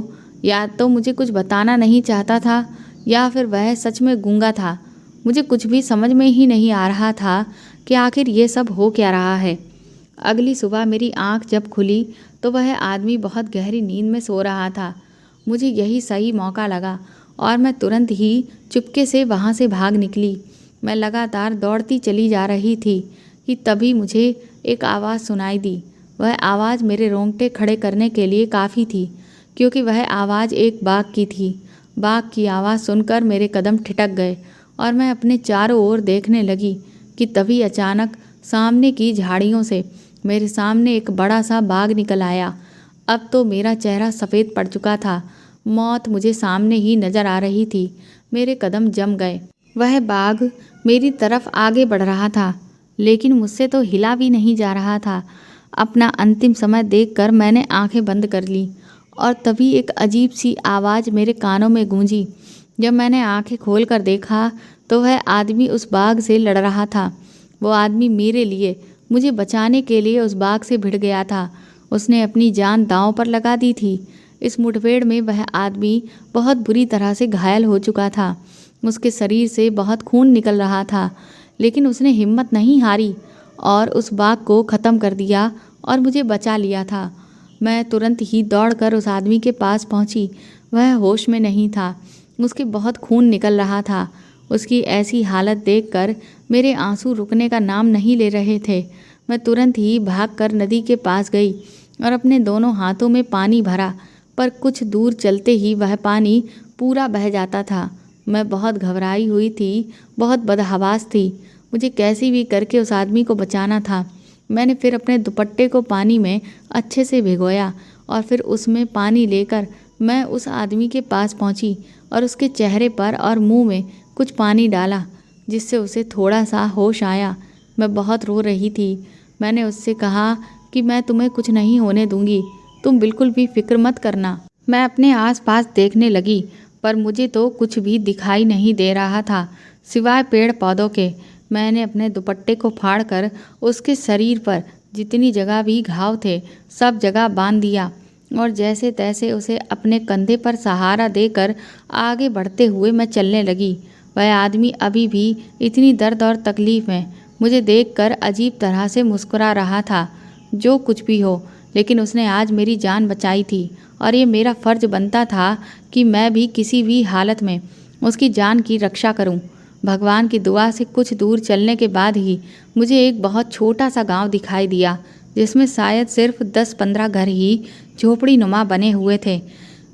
या तो मुझे कुछ बताना नहीं चाहता था या फिर वह सच में गूंगा था। मुझे कुछ भी समझ में ही नहीं आ रहा था कि आखिर ये सब हो क्या रहा है। अगली सुबह मेरी आंख जब खुली तो वह आदमी बहुत गहरी नींद में सो रहा था। मुझे यही सही मौका लगा और मैं तुरंत ही चुपके से वहाँ से भाग निकली। मैं लगातार दौड़ती चली जा रही थी कि तभी मुझे एक आवाज़ सुनाई दी। वह आवाज़ मेरे रोंगटे खड़े करने के लिए काफ़ी थी, क्योंकि वह आवाज़ एक बाघ की थी। बाघ की आवाज़ सुनकर मेरे कदम ठिठक गए और मैं अपने चारों ओर देखने लगी कि तभी अचानक सामने की झाड़ियों से मेरे सामने एक बड़ा सा बाघ निकल आया। अब तो मेरा चेहरा सफ़ेद पड़ चुका था। मौत मुझे सामने ही नज़र आ रही थी। मेरे कदम जम गए। वह बाघ मेरी तरफ आगे बढ़ रहा था, लेकिन मुझसे तो हिला भी नहीं जा रहा था। अपना अंतिम समय देखकर मैंने आंखें बंद कर ली और तभी एक अजीब सी आवाज़ मेरे कानों में गूंजी। जब मैंने आंखें खोलकर देखा तो वह आदमी उस बाघ से लड़ रहा था। वो आदमी मेरे लिए, मुझे बचाने के लिए उस बाघ से भिड़ गया था। उसने अपनी जान दांव पर लगा दी थी। इस मुठभेड़ में वह आदमी बहुत बुरी तरह से घायल हो चुका था। उसके शरीर से बहुत खून निकल रहा था। लेकिन उसने हिम्मत नहीं हारी और उस बाघ को ख़त्म कर दिया और मुझे बचा लिया था। मैं तुरंत ही दौड़कर उस आदमी के पास पहुंची। वह होश में नहीं था, उसके बहुत खून निकल रहा था। उसकी ऐसी हालत देखकर मेरे आंसू रुकने का नाम नहीं ले रहे थे। मैं तुरंत ही भागकर नदी के पास गई और अपने दोनों हाथों में पानी भरा, पर कुछ दूर चलते ही वह पानी पूरा बह जाता था। मैं बहुत घबराई हुई थी, बहुत बदहवास थी। मुझे कैसे भी करके उस आदमी को बचाना था। मैंने फिर अपने दुपट्टे को पानी में अच्छे से भिगोया और फिर उसमें पानी लेकर मैं उस आदमी के पास पहुंची और उसके चेहरे पर और मुंह में कुछ पानी डाला, जिससे उसे थोड़ा सा होश आया। मैं बहुत रो रही थी। मैंने उससे कहा कि मैं तुम्हें कुछ नहीं होने दूंगी, तुम बिल्कुल भी फिक्र मत करना। मैं अपने आसपास देखने लगी, पर मुझे तो कुछ भी दिखाई नहीं दे रहा था सिवाय पेड़ पौधों के। मैंने अपने दुपट्टे को फाड़कर उसके शरीर पर जितनी जगह भी घाव थे सब जगह बांध दिया और जैसे तैसे उसे अपने कंधे पर सहारा देकर आगे बढ़ते हुए मैं चलने लगी। वह आदमी अभी भी इतनी दर्द और तकलीफ में मुझे देखकर अजीब तरह से मुस्कुरा रहा था। जो कुछ भी हो, लेकिन उसने आज मेरी जान बचाई थी और ये मेरा फ़र्ज़ बनता था कि मैं भी किसी भी हालत में उसकी जान की रक्षा करूं। भगवान की दुआ से कुछ दूर चलने के बाद ही मुझे एक बहुत छोटा सा गांव दिखाई दिया, जिसमें शायद सिर्फ 10-15 घर ही झोपड़ी नुमा बने हुए थे।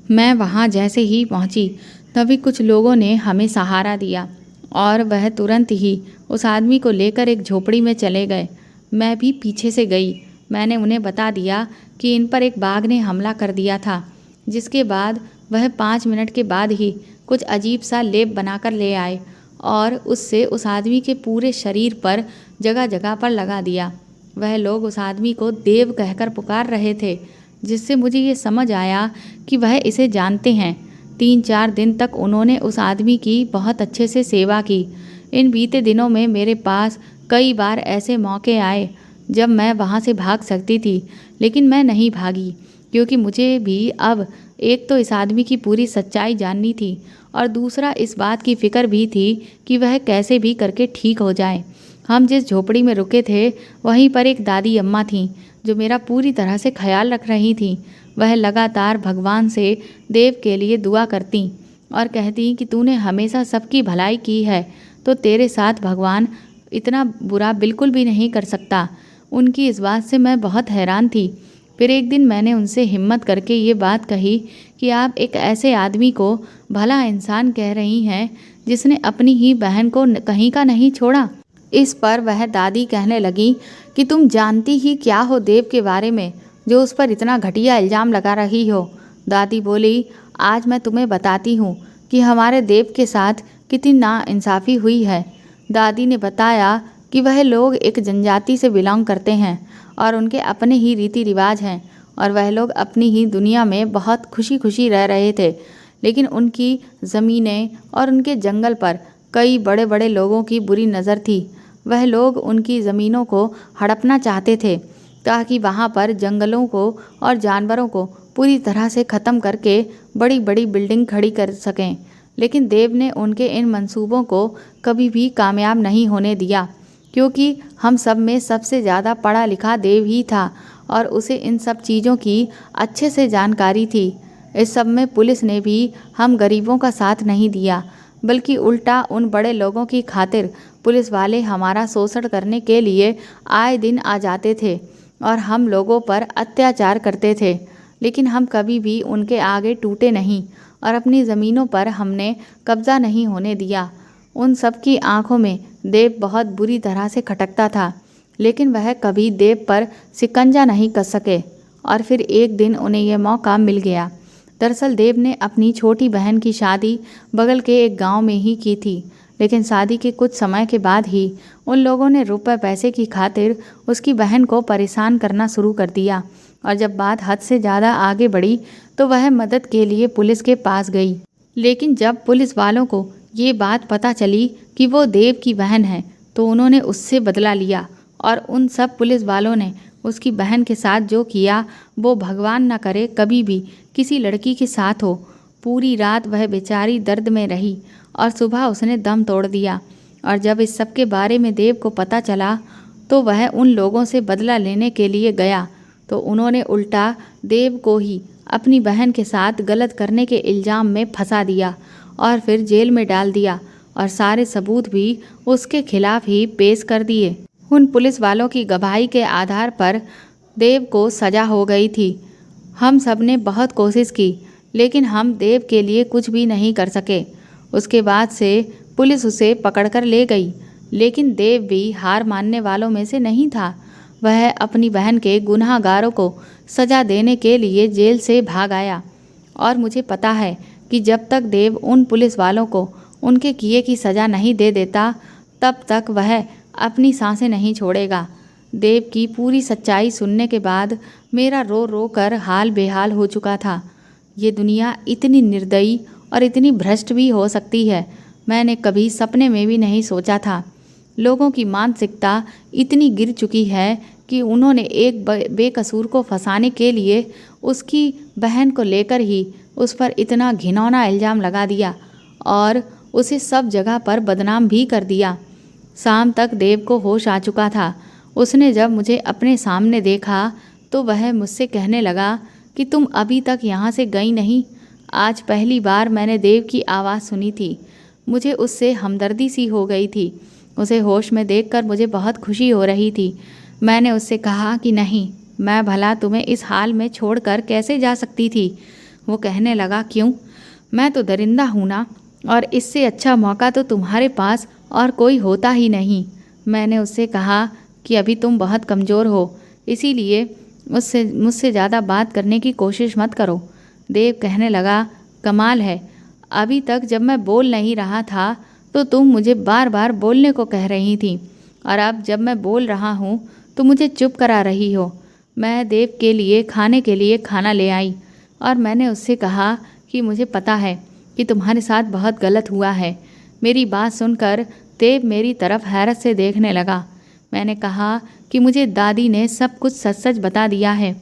मैं वहां जैसे ही पहुंची तभी कुछ लोगों ने हमें सहारा दिया और वह तुरंत ही उस आदमी को लेकर एक झोपड़ी में चले गए। मैं भी पीछे से गई। मैंने उन्हें बता दिया कि इन पर एक बाघ ने हमला कर दिया था, जिसके बाद वह 5 मिनट के बाद ही कुछ अजीब सा लेप बनाकर ले आए और उससे उस आदमी के पूरे शरीर पर जगह जगह पर लगा दिया। वह लोग उस आदमी को देव कहकर पुकार रहे थे, जिससे मुझे ये समझ आया कि वह इसे जानते हैं। 3-4 दिन तक उन्होंने उस आदमी की बहुत अच्छे से सेवा की। इन बीते दिनों में मेरे पास कई बार ऐसे मौके आए जब मैं वहाँ से भाग सकती थी, लेकिन मैं नहीं भागी, क्योंकि मुझे भी अब एक तो इस आदमी की पूरी सच्चाई जाननी थी और दूसरा इस बात की फ़िक्र भी थी कि वह कैसे भी करके ठीक हो जाए। हम जिस झोपड़ी में रुके थे वहीं पर एक दादी अम्मा थीं, जो मेरा पूरी तरह से ख्याल रख रही थीं। वह लगातार भगवान से देव के लिए दुआ करती और कहती कि तूने हमेशा सबकी भलाई की है, तो तेरे साथ भगवान इतना बुरा बिल्कुल भी नहीं कर सकता। उनकी इस बात से मैं बहुत हैरान थी। फिर एक दिन मैंने उनसे हिम्मत करके ये बात कही कि आप एक ऐसे आदमी को भला इंसान कह रही हैं जिसने अपनी ही बहन को कहीं का नहीं छोड़ा। इस पर वह दादी कहने लगी कि तुम जानती ही क्या हो देव के बारे में, जो उस पर इतना घटिया इल्ज़ाम लगा रही हो। दादी बोली, आज मैं तुम्हें बताती हूँ कि हमारे देव के साथ कितनी नाइंसाफ़ी हुई है। दादी ने बताया कि वह लोग एक जनजाति से बिलोंग करते हैं और उनके अपने ही रीति रिवाज हैं और वह लोग अपनी ही दुनिया में बहुत खुशी खुशी रह रहे थे, लेकिन उनकी ज़मीनें और उनके जंगल पर कई बड़े बड़े लोगों की बुरी नज़र थी। वह लोग उनकी ज़मीनों को हड़पना चाहते थे ताकि वहाँ पर जंगलों को और जानवरों को पूरी तरह से ख़त्म करके बड़ी बड़ी बिल्डिंग खड़ी कर सकें, लेकिन देव ने उनके इन मंसूबों को कभी भी कामयाब नहीं होने दिया, क्योंकि हम सब में सबसे ज़्यादा पढ़ा लिखा देव ही था और उसे इन सब चीज़ों की अच्छे से जानकारी थी। इस सब में पुलिस ने भी हम गरीबों का साथ नहीं दिया, बल्कि उल्टा उन बड़े लोगों की खातिर पुलिस वाले हमारा शोषण करने के लिए आए दिन आ जाते थे और हम लोगों पर अत्याचार करते थे, लेकिन हम कभी भी उनके आगे टूटे नहीं और अपनी ज़मीनों पर हमने कब्ज़ा नहीं होने दिया। उन सब की आंखों में देव बहुत बुरी तरह से खटकता था, लेकिन वह कभी देव पर शिकंजा नहीं कस सके और फिर एक दिन उन्हें यह मौका मिल गया। दरअसल देव ने अपनी छोटी बहन की शादी बगल के एक गांव में ही की थी, लेकिन शादी के कुछ समय के बाद ही उन लोगों ने रुपए पैसे की खातिर उसकी बहन को परेशान करना शुरू कर दिया और जब बात हद से ज़्यादा आगे बढ़ी तो वह मदद के लिए पुलिस के पास गई। लेकिन जब पुलिस वालों को ये बात पता चली कि वो देव की बहन है, तो उन्होंने उससे बदला लिया और उन सब पुलिस वालों ने उसकी बहन के साथ जो किया वो भगवान न करे कभी भी किसी लड़की के साथ हो। पूरी रात वह बेचारी दर्द में रही और सुबह उसने दम तोड़ दिया। और जब इस सब के बारे में देव को पता चला तो वह उन लोगों से बदला लेने के लिए गया, तो उन्होंने उल्टा देव को ही अपनी बहन के साथ गलत करने के इल्ज़ाम में फंसा दिया और फिर जेल में डाल दिया और सारे सबूत भी उसके खिलाफ ही पेश कर दिए। उन पुलिस वालों की गवाही के आधार पर देव को सज़ा हो गई थी। हम सब ने बहुत कोशिश की, लेकिन हम देव के लिए कुछ भी नहीं कर सके। उसके बाद से पुलिस उसे पकड़कर ले गई, लेकिन देव भी हार मानने वालों में से नहीं था। वह अपनी बहन के गुनहगारों को सज़ा देने के लिए जेल से भाग आया और मुझे पता है कि जब तक देव उन पुलिस वालों को उनके किए की सज़ा नहीं दे देता, तब तक वह अपनी सांसें नहीं छोड़ेगा। देव की पूरी सच्चाई सुनने के बाद मेरा रो रो कर हाल बेहाल हो चुका था। ये दुनिया इतनी निर्दयी और इतनी भ्रष्ट भी हो सकती है, मैंने कभी सपने में भी नहीं सोचा था। लोगों की मानसिकता इतनी गिर चुकी है कि उन्होंने एक बेकसूर को फंसाने के लिए उसकी बहन को लेकर ही उस पर इतना घिनौना इल्ज़ाम लगा दिया और उसे सब जगह पर बदनाम भी कर दिया। शाम तक देव को होश आ चुका था। उसने जब मुझे अपने सामने देखा तो वह मुझसे कहने लगा कि तुम अभी तक यहाँ से गई नहीं। आज पहली बार मैंने देव की आवाज़ सुनी थी। मुझे उससे हमदर्दी सी हो गई थी। उसे होश में देखकर मुझे बहुत खुशी हो रही थी। मैंने उससे कहा कि नहीं, मैं भला तुम्हें इस हाल में छोड़कर कैसे जा सकती थी। वो कहने लगा, क्यों? मैं तो दरिंदा हूँ ना, और इससे अच्छा मौका तो तुम्हारे पास और कोई होता ही नहीं। मैंने उससे कहा कि अभी तुम बहुत कमज़ोर हो, इसीलिए मुझसे ज़्यादा बात करने की कोशिश मत करो। देव कहने लगा, कमाल है, अभी तक जब मैं बोल नहीं रहा था तो तुम मुझे बार बार बोलने को कह रही थी, और अब जब मैं बोल रहा हूँ तो मुझे चुप करा रही हो। मैं देव के लिए खाना ले आई और मैंने उससे कहा कि मुझे पता है कि तुम्हारे साथ बहुत गलत हुआ है। मेरी बात सुनकर देव मेरी तरफ हैरत से देखने लगा। मैंने कहा कि मुझे दादी ने सब कुछ सच सच बता दिया है,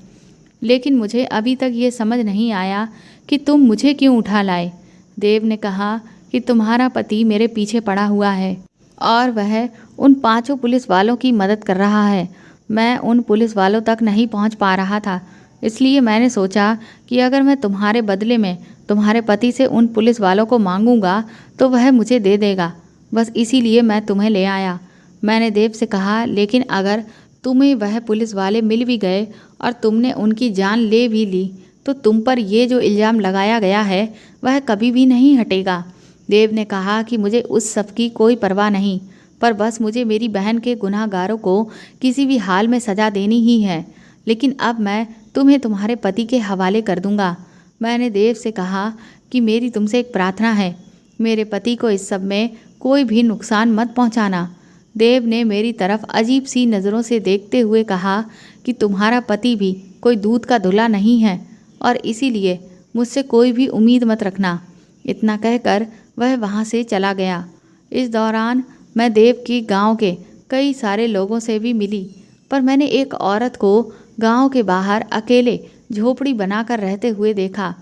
लेकिन मुझे अभी तक ये समझ नहीं आया कि तुम मुझे क्यों उठा लाए। देव ने कहा कि तुम्हारा पति मेरे पीछे पड़ा हुआ है और वह उन 5 पुलिस वालों की मदद कर रहा है। मैं उन पुलिस वालों तक नहीं पहुंच पा रहा था, इसलिए मैंने सोचा कि अगर मैं तुम्हारे बदले में तुम्हारे पति से उन पुलिस वालों को मांगूंगा तो वह मुझे दे देगा। बस इसीलिए मैं तुम्हें ले आया। मैंने देव से कहा, लेकिन अगर तुम्हें वह पुलिस वाले मिल भी गए और तुमने उनकी जान ले भी ली तो तुम पर ये जो इल्ज़ाम लगाया गया है वह कभी भी नहीं हटेगा। देव ने कहा कि मुझे उस सब की कोई परवाह नहीं, पर बस मुझे मेरी बहन के गुनहगारों को किसी भी हाल में सज़ा देनी ही है। लेकिन अब मैं तुम्हें तुम्हारे पति के हवाले कर दूंगा। मैंने देव से कहा कि मेरी तुमसे एक प्रार्थना है, मेरे पति को इस सब में कोई भी नुकसान मत पहुंचाना। देव ने मेरी तरफ अजीब सी नज़रों से देखते हुए कहा कि तुम्हारा पति भी कोई दूध का धुला नहीं है और इसीलिए मुझसे कोई भी उम्मीद मत रखना। इतना कहकर वह वहाँ से चला गया। इस दौरान मैं देव की गांव के कई सारे लोगों से भी मिली, पर मैंने एक औरत को गांव के बाहर अकेले झोपड़ी बनाकर रहते हुए देखा।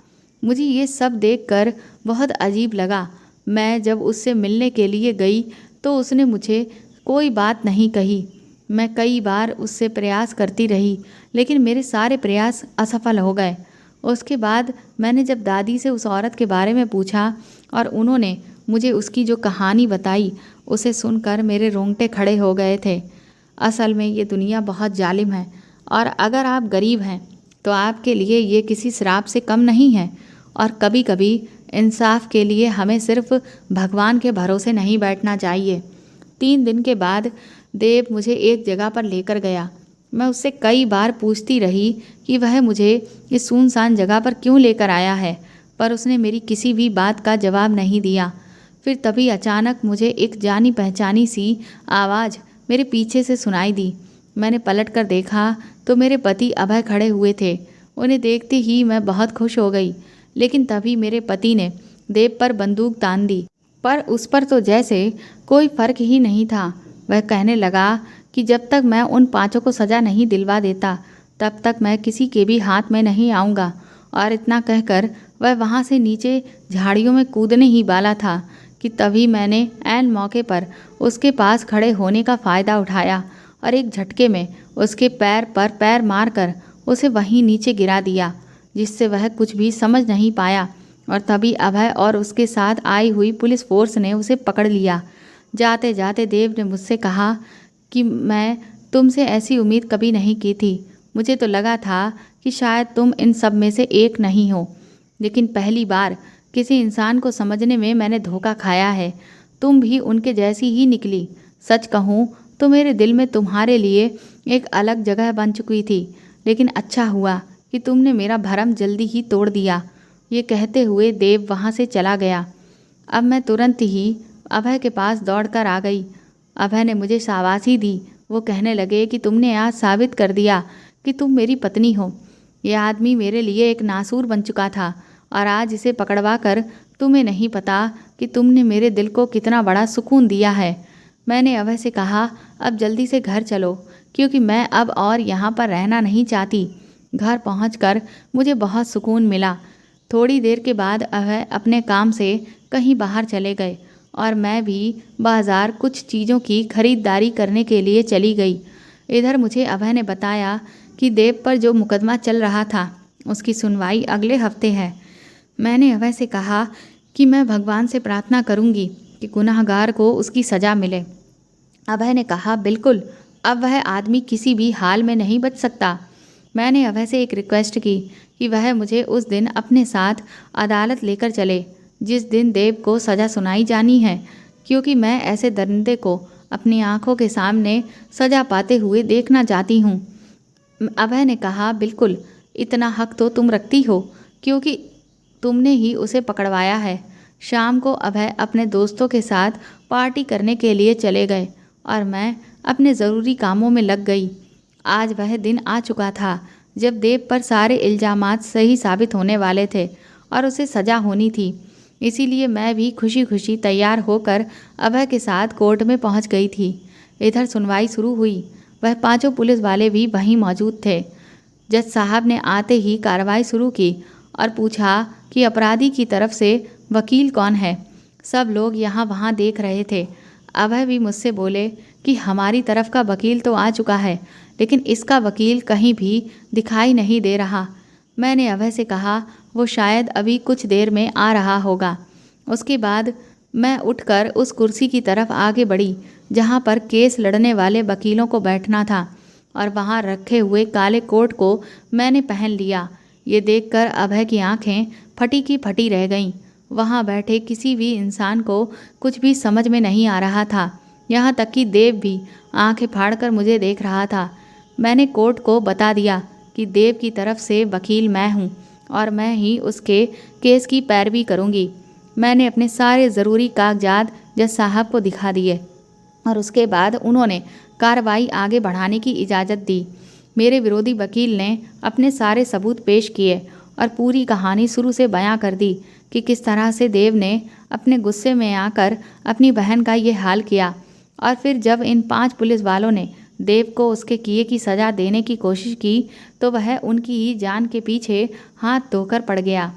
मुझे ये सब देखकर बहुत अजीब लगा। मैं जब उससे मिलने के लिए गई तो उसने मुझे कोई बात नहीं कही। मैं कई बार उससे प्रयास करती रही, लेकिन मेरे सारे प्रयास असफल हो गए। उसके बाद मैंने जब दादी से उस औरत के बारे में पूछा और उन्होंने मुझे उसकी जो कहानी बताई, उसे सुनकर मेरे रोंगटे खड़े हो गए थे। असल में ये दुनिया बहुत जालिम है, और अगर आप गरीब हैं तो आपके लिए ये किसी श्राप से कम नहीं है। और कभी कभी इंसाफ के लिए हमें सिर्फ भगवान के भरोसे नहीं बैठना चाहिए। 3 दिन के बाद देव मुझे एक जगह पर लेकर गया। मैं उससे कई बार पूछती रही कि वह मुझे इस सुनसान जगह पर क्यों लेकर आया है, पर उसने मेरी किसी भी बात का जवाब नहीं दिया। फिर तभी अचानक मुझे एक जानी पहचानी सी आवाज़ मेरे पीछे से सुनाई दी। मैंने पलट कर देखा तो मेरे पति अभय खड़े हुए थे। उन्हें देखते ही मैं बहुत खुश हो गई, लेकिन तभी मेरे पति ने देव पर बंदूक तान दी, पर उस पर तो जैसे कोई फर्क ही नहीं था। वह कहने लगा कि जब तक मैं उन 5 को सज़ा नहीं दिलवा देता तब तक मैं किसी के भी हाथ में नहीं आऊँगा। और इतना कहकर वह वहाँ से नीचे झाड़ियों में कूदने ही वाला था कि तभी मैंने ऐन मौके पर उसके पास खड़े होने का फ़ायदा उठाया और एक झटके में उसके पैर पर पैर मारकर उसे वहीं नीचे गिरा दिया, जिससे वह कुछ भी समझ नहीं पाया। और तभी अभय और उसके साथ आई हुई पुलिस फोर्स ने उसे पकड़ लिया। जाते जाते देव ने मुझसे कहा कि मैं तुमसे ऐसी उम्मीद कभी नहीं की थी। मुझे तो लगा था कि शायद तुम इन सब में से एक नहीं हो, लेकिन पहली बार किसी इंसान को समझने में मैंने धोखा खाया है। तुम भी उनके जैसी ही निकली। सच कहूँ तो मेरे दिल में तुम्हारे लिए एक अलग जगह बन चुकी थी, लेकिन अच्छा हुआ कि तुमने मेरा भरम जल्दी ही तोड़ दिया। ये कहते हुए देव वहाँ से चला गया। अब मैं तुरंत ही अभय के पास दौड़कर आ गई। अभय ने मुझे शाबाशी दी। वो कहने लगे कि तुमने आज साबित कर दिया कि तुम मेरी पत्नी हो। यह आदमी मेरे लिए एक नासूर बन चुका था और आज इसे पकड़वा कर तुम्हें नहीं पता कि तुमने मेरे दिल को कितना बड़ा सुकून दिया है। मैंने अभय से कहा, अब जल्दी से घर चलो, क्योंकि मैं अब और यहाँ पर रहना नहीं चाहती। घर पहुँचकर मुझे बहुत सुकून मिला। थोड़ी देर के बाद अभय अपने काम से कहीं बाहर चले गए और मैं भी बाज़ार कुछ चीज़ों की खरीदारी करने के लिए चली गई। इधर मुझे अभय ने बताया कि देव पर जो मुकदमा चल रहा था उसकी सुनवाई अगले हफ्ते है। मैंने अभय से कहा कि मैं भगवान से प्रार्थना करूंगी कि गुनाहगार को उसकी सज़ा मिले। अभय ने कहा, बिल्कुल, अब वह आदमी किसी भी हाल में नहीं बच सकता। मैंने अभय से एक रिक्वेस्ट की कि वह मुझे उस दिन अपने साथ अदालत लेकर चले जिस दिन देव को सज़ा सुनाई जानी है, क्योंकि मैं ऐसे दरिंदे को अपनी आंखों के सामने सज़ा पाते हुए देखना चाहती हूँ। अभय ने कहा, बिल्कुल, इतना हक तो तुम रखती हो क्योंकि तुमने ही उसे पकड़वाया है। शाम को अभय अपने दोस्तों के साथ पार्टी करने के लिए चले गए और मैं अपने ज़रूरी कामों में लग गई। आज वह दिन आ चुका था जब देव पर सारे इल्ज़ामात सही साबित होने वाले थे और उसे सज़ा होनी थी। इसीलिए मैं भी खुशी खुशी तैयार होकर अभय के साथ कोर्ट में पहुंच गई थी। इधर सुनवाई शुरू हुई। वह पांचों पुलिस वाले भी वहीं मौजूद थे। जज साहब ने आते ही कार्रवाई शुरू की और पूछा कि अपराधी की तरफ से वकील कौन है। सब लोग यहाँ वहाँ देख रहे थे। अभय भी मुझसे बोले कि हमारी तरफ का वकील तो आ चुका है, लेकिन इसका वकील कहीं भी दिखाई नहीं दे रहा। मैंने अभय से कहा, वो शायद अभी कुछ देर में आ रहा होगा। उसके बाद मैं उठकर उस कुर्सी की तरफ आगे बढ़ी जहाँ पर केस लड़ने वाले वकीलों को बैठना था और वहाँ रखे हुए काले कोट को मैंने पहन लिया। ये देखकर अभय की आंखें फटी की फटी रह गईं। वहाँ बैठे किसी भी इंसान को कुछ भी समझ में नहीं आ रहा था। यहाँ तक कि देव भी आंखें फाड़कर मुझे देख रहा था। मैंने कोर्ट को बता दिया कि देव की तरफ से वकील मैं हूँ और मैं ही उसके केस की पैरवी करूँगी। मैंने अपने सारे ज़रूरी कागजात जज साहब को दिखा दिए और उसके बाद उन्होंने कार्रवाई आगे बढ़ाने की इजाज़त दी। मेरे विरोधी वकील ने अपने सारे सबूत पेश किए और पूरी कहानी शुरू से बयां कर दी कि किस तरह से देव ने अपने गुस्से में आकर अपनी बहन का ये हाल किया और फिर जब इन 5 पुलिस वालों ने देव को उसके किए की सज़ा देने की कोशिश की तो वह उनकी ही जान के पीछे हाथ धोकर पड़ गया।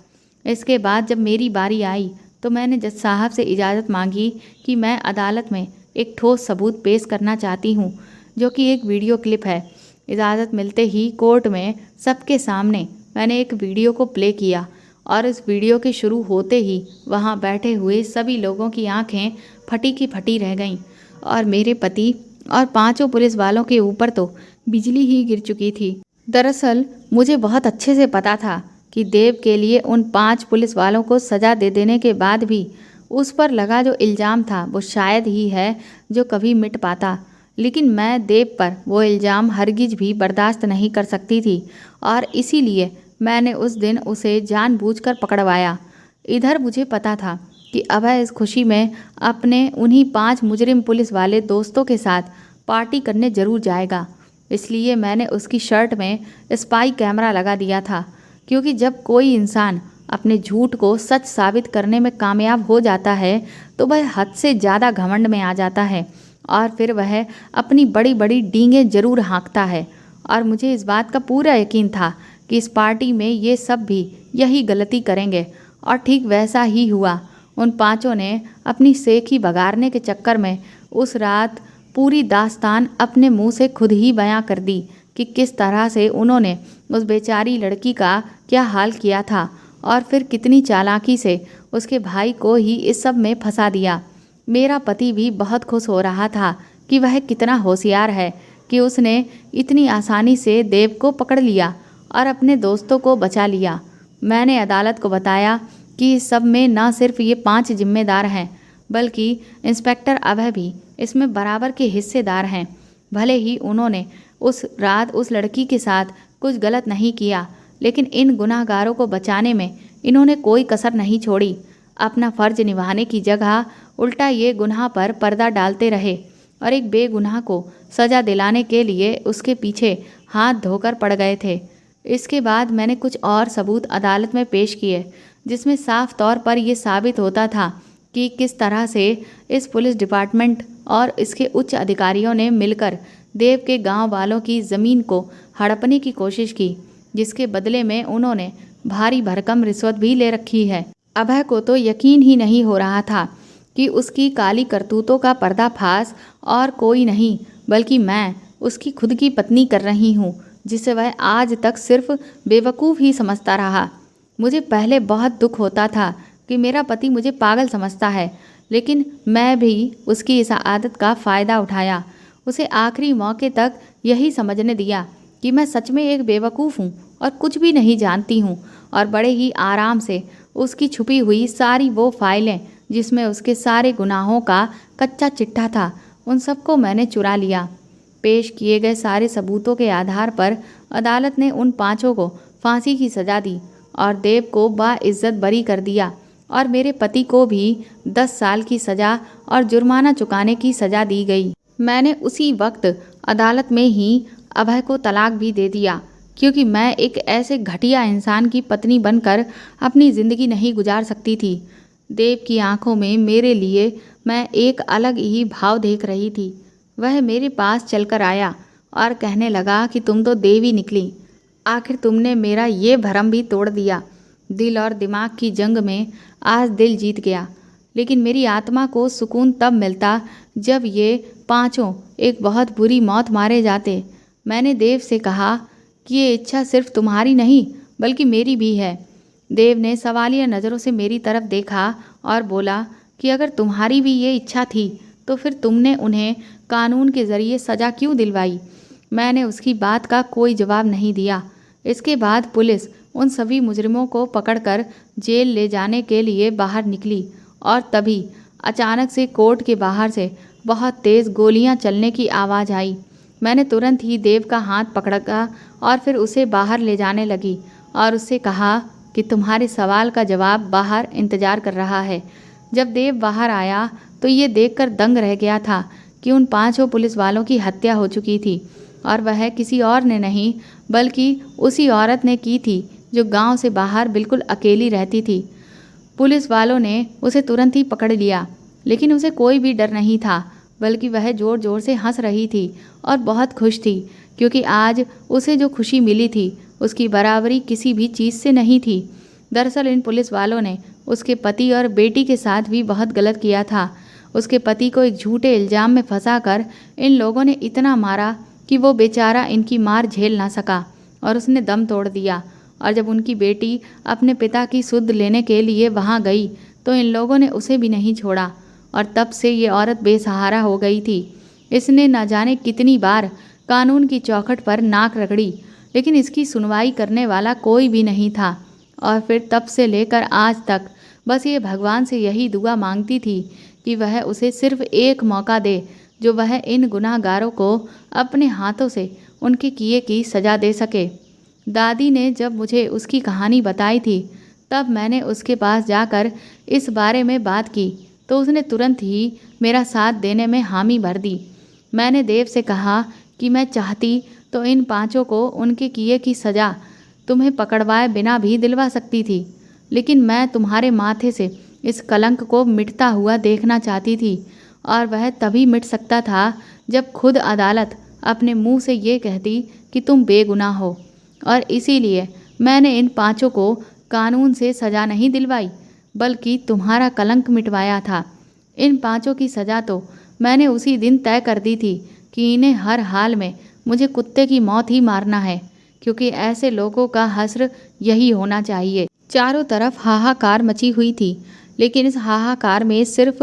इसके बाद जब मेरी बारी आई तो मैंने जज साहब से इजाज़त मांगी कि मैं अदालत में एक ठोस सबूत पेश करना चाहती हूँ, जो कि एक वीडियो क्लिप है। इजाज़त मिलते ही कोर्ट में सबके सामने मैंने एक वीडियो को प्ले किया और इस वीडियो के शुरू होते ही वहाँ बैठे हुए सभी लोगों की आंखें फटी की फटी रह गईं और मेरे पति और 5 पुलिस वालों के ऊपर तो बिजली ही गिर चुकी थी। दरअसल मुझे बहुत अच्छे से पता था कि देव के लिए उन 5 पुलिस वालों को सज़ा दे देने के बाद भी उस पर लगा जो इल्ज़ाम था वो शायद ही है जो कभी मिट पाता, लेकिन मैं देव पर वो इल्ज़ाम हरगिज भी बर्दाश्त नहीं कर सकती थी और इसीलिए मैंने उस दिन उसे जानबूझकर पकड़वाया। इधर मुझे पता था कि अभय इस खुशी में अपने उन्हीं 5 मुजरिम पुलिस वाले दोस्तों के साथ पार्टी करने ज़रूर जाएगा। इसलिए मैंने उसकी शर्ट में स्पाई कैमरा लगा दिया था, क्योंकि जब कोई इंसान अपने झूठ को सच साबित करने में कामयाब हो जाता है तो वह हद से ज़्यादा घमंड में आ जाता है और फिर वह अपनी बड़ी बड़ी डींगें ज़रूर हाँकता है। और मुझे इस बात का पूरा यकीन था कि इस पार्टी में ये सब भी यही गलती करेंगे और ठीक वैसा ही हुआ। उन पांचों ने अपनी सेखी बगारने के चक्कर में उस रात पूरी दास्तान अपने मुंह से खुद ही बयां कर दी कि किस तरह से उन्होंने उस बेचारी लड़की का क्या हाल किया था और फिर कितनी चालाकी से उसके भाई को ही इस सब में फंसा दिया। मेरा पति भी बहुत खुश हो रहा था कि वह कितना होशियार है कि उसने इतनी आसानी से देव को पकड़ लिया और अपने दोस्तों को बचा लिया। मैंने अदालत को बताया कि इस सब में न सिर्फ ये 5 जिम्मेदार हैं बल्कि इंस्पेक्टर अभय भी इसमें बराबर के हिस्सेदार हैं। भले ही उन्होंने उस रात उस लड़की के साथ कुछ गलत नहीं किया, लेकिन इन गुनाहगारों को बचाने में इन्होंने कोई कसर नहीं छोड़ी। अपना फर्ज निभाने की जगह उल्टा ये गुनाह पर पर्दा डालते रहे और एक बेगुनाह को सज़ा दिलाने के लिए उसके पीछे हाथ धोकर पड़ गए थे। इसके बाद मैंने कुछ और सबूत अदालत में पेश किए जिसमें साफ तौर पर यह साबित होता था कि किस तरह से इस पुलिस डिपार्टमेंट और इसके उच्च अधिकारियों ने मिलकर देव के गांव वालों की ज़मीन को हड़पने की कोशिश की, जिसके बदले में उन्होंने भारी भरकम रिश्वत भी ले रखी है। अभय को तो यकीन ही नहीं हो रहा था कि उसकी काली करतूतों का पर्दाफाश और कोई नहीं बल्कि मैं, उसकी खुद की पत्नी कर रही हूँ, जिसे वह आज तक सिर्फ बेवकूफ़ ही समझता रहा। मुझे पहले बहुत दुख होता था कि मेरा पति मुझे पागल समझता है, लेकिन मैं भी उसकी इस आदत का फ़ायदा उठाया। उसे आखिरी मौके तक यही समझने दिया कि मैं सच में एक बेवकूफ़ हूँ और कुछ भी नहीं जानती हूँ, और बड़े ही आराम से उसकी छुपी हुई सारी वो फाइलें जिसमें उसके सारे गुनाहों का कच्चा चिट्ठा था, उन सबको मैंने चुरा लिया। पेश किए गए सारे सबूतों के आधार पर अदालत ने उन 5 को फांसी की सज़ा दी और देव को बाइज्जत बरी कर दिया और मेरे पति को भी 10 साल की सज़ा और जुर्माना चुकाने की सज़ा दी गई। मैंने उसी वक्त अदालत में ही अभय को तलाक भी दे दिया, क्योंकि मैं एक ऐसे घटिया इंसान की पत्नी बनकर अपनी ज़िंदगी नहीं गुजार सकती थी। देव की आंखों में मेरे लिए मैं एक अलग ही भाव देख रही थी। वह मेरे पास चलकर आया और कहने लगा कि तुम तो देवी निकली, आखिर तुमने मेरा ये भरम भी तोड़ दिया। दिल और दिमाग की जंग में आज दिल जीत गया, लेकिन मेरी आत्मा को सुकून तब मिलता जब ये 5 एक बहुत बुरी मौत मारे जाते। मैंने देव से कहा कि ये इच्छा सिर्फ तुम्हारी नहीं बल्कि मेरी भी है। देव ने सवालिया नज़रों से मेरी तरफ देखा और बोला कि अगर तुम्हारी भी ये इच्छा थी तो फिर तुमने उन्हें कानून के ज़रिए सज़ा क्यों दिलवाई। मैंने उसकी बात का कोई जवाब नहीं दिया। इसके बाद पुलिस उन सभी मुजरिमों को पकड़कर जेल ले जाने के लिए बाहर निकली और तभी अचानक से कोर्ट के बाहर से बहुत तेज़ गोलियां चलने की आवाज़ आई। मैंने तुरंत ही देव का हाथ पकड़ा और फिर उसे बाहर ले जाने लगी और उससे कहा कि तुम्हारे सवाल का जवाब बाहर इंतज़ार कर रहा है। जब देव बाहर आया तो ये देखकर दंग रह गया था कि उन 5 पुलिस वालों की हत्या हो चुकी थी और वह किसी और ने नहीं बल्कि उसी औरत ने की थी जो गांव से बाहर बिल्कुल अकेली रहती थी। पुलिस वालों ने उसे तुरंत ही पकड़ लिया, लेकिन उसे कोई भी डर नहीं था, बल्कि वह ज़ोर ज़ोर से हंस रही थी और बहुत खुश थी, क्योंकि आज उसे जो खुशी मिली थी उसकी बराबरी किसी भी चीज़ से नहीं थी। दरअसल इन पुलिस वालों ने उसके पति और बेटी के साथ भी बहुत गलत किया था। उसके पति को एक झूठे इल्ज़ाम में फंसाकर इन लोगों ने इतना मारा कि वो बेचारा इनकी मार झेल ना सका और उसने दम तोड़ दिया। और जब उनकी बेटी अपने पिता की सुध लेने के लिए वहाँ गई तो इन लोगों ने उसे भी नहीं छोड़ा और तब से ये औरत बेसहारा हो गई थी। इसने न जाने कितनी बार कानून की चौखट पर नाक रगड़ी, लेकिन इसकी सुनवाई करने वाला कोई भी नहीं था। और फिर तब से लेकर आज तक बस ये भगवान से यही दुआ मांगती थी कि वह उसे सिर्फ एक मौका दे, जो वह इन गुनाहगारों को अपने हाथों से उनके किए की सज़ा दे सके। दादी ने जब मुझे उसकी कहानी बताई थी तब मैंने उसके पास जाकर इस बारे में बात की तो उसने तुरंत ही मेरा साथ देने में हामी भर दी। मैंने देव से कहा कि मैं चाहती तो इन 5 को उनके किए की सज़ा तुम्हें पकड़वाए बिना भी दिलवा सकती थी, लेकिन मैं तुम्हारे माथे से इस कलंक को मिटता हुआ देखना चाहती थी, और वह तभी मिट सकता था जब खुद अदालत अपने मुंह से ये कहती कि तुम बेगुनाह हो। और इसीलिए मैंने इन 5 को कानून से सज़ा नहीं दिलवाई, बल्कि तुम्हारा कलंक मिटवाया था। इन पांचों की सज़ा तो मैंने उसी दिन तय कर दी थी कि इन्हें हर हाल में मुझे कुत्ते की मौत ही मारना है, क्योंकि ऐसे लोगों का हश्र यही होना चाहिए। चारों तरफ हाहाकार मची हुई थी, लेकिन इस हाहाकार में सिर्फ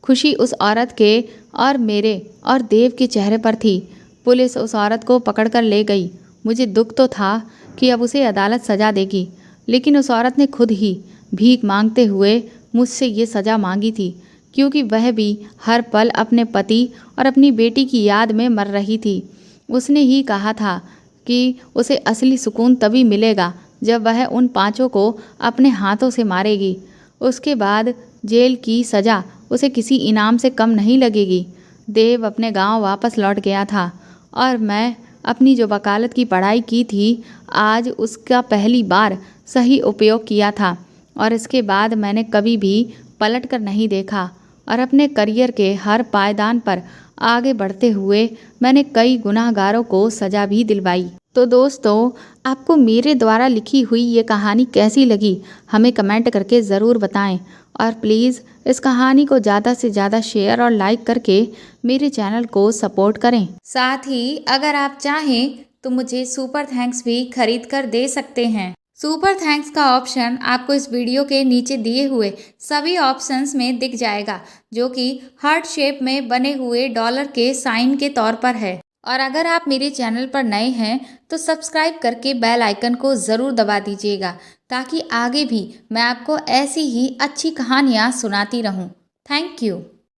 खुशी उस औरत के और मेरे और देव के चेहरे पर थी। पुलिस उस औरत को पकड़कर ले गई। मुझे दुख तो था कि अब उसे अदालत सज़ा देगी, लेकिन उस औरत ने खुद ही भीख मांगते हुए मुझसे ये सज़ा मांगी थी, क्योंकि वह भी हर पल अपने पति और अपनी बेटी की याद में मर रही थी। उसने ही कहा था कि उसे असली सुकून तभी मिलेगा जब वह उन पांचों को अपने हाथों से मारेगी। उसके बाद जेल की सज़ा उसे किसी इनाम से कम नहीं लगेगी। देव अपने गांव वापस लौट गया था और मैं अपनी जो वकालत की पढ़ाई की थी, आज उसका पहली बार सही उपयोग किया था और इसके बाद मैंने कभी भी पलट कर नहीं देखा और अपने करियर के हर पायदान पर आगे बढ़ते हुए मैंने कई गुनाहगारों को सज़ा भी दिलवाई। तो दोस्तों, आपको मेरे द्वारा लिखी हुई ये कहानी कैसी लगी हमें कमेंट करके ज़रूर बताएं और प्लीज़ इस कहानी को ज़्यादा से ज़्यादा शेयर और लाइक करके मेरे चैनल को सपोर्ट करें। साथ ही अगर आप चाहें तो मुझे सुपर थैंक्स भी खरीद कर दे सकते हैं। सुपर थैंक्स का ऑप्शन आपको इस वीडियो के नीचे दिए हुए सभी ऑप्शंस में दिख जाएगा, जो कि हार्ट शेप में बने हुए डॉलर के साइन के तौर पर है। और अगर आप मेरे चैनल पर नए हैं तो सब्सक्राइब करके बेल आइकन को ज़रूर दबा दीजिएगा, ताकि आगे भी मैं आपको ऐसी ही अच्छी कहानियाँ सुनाती रहूँ। Thank you.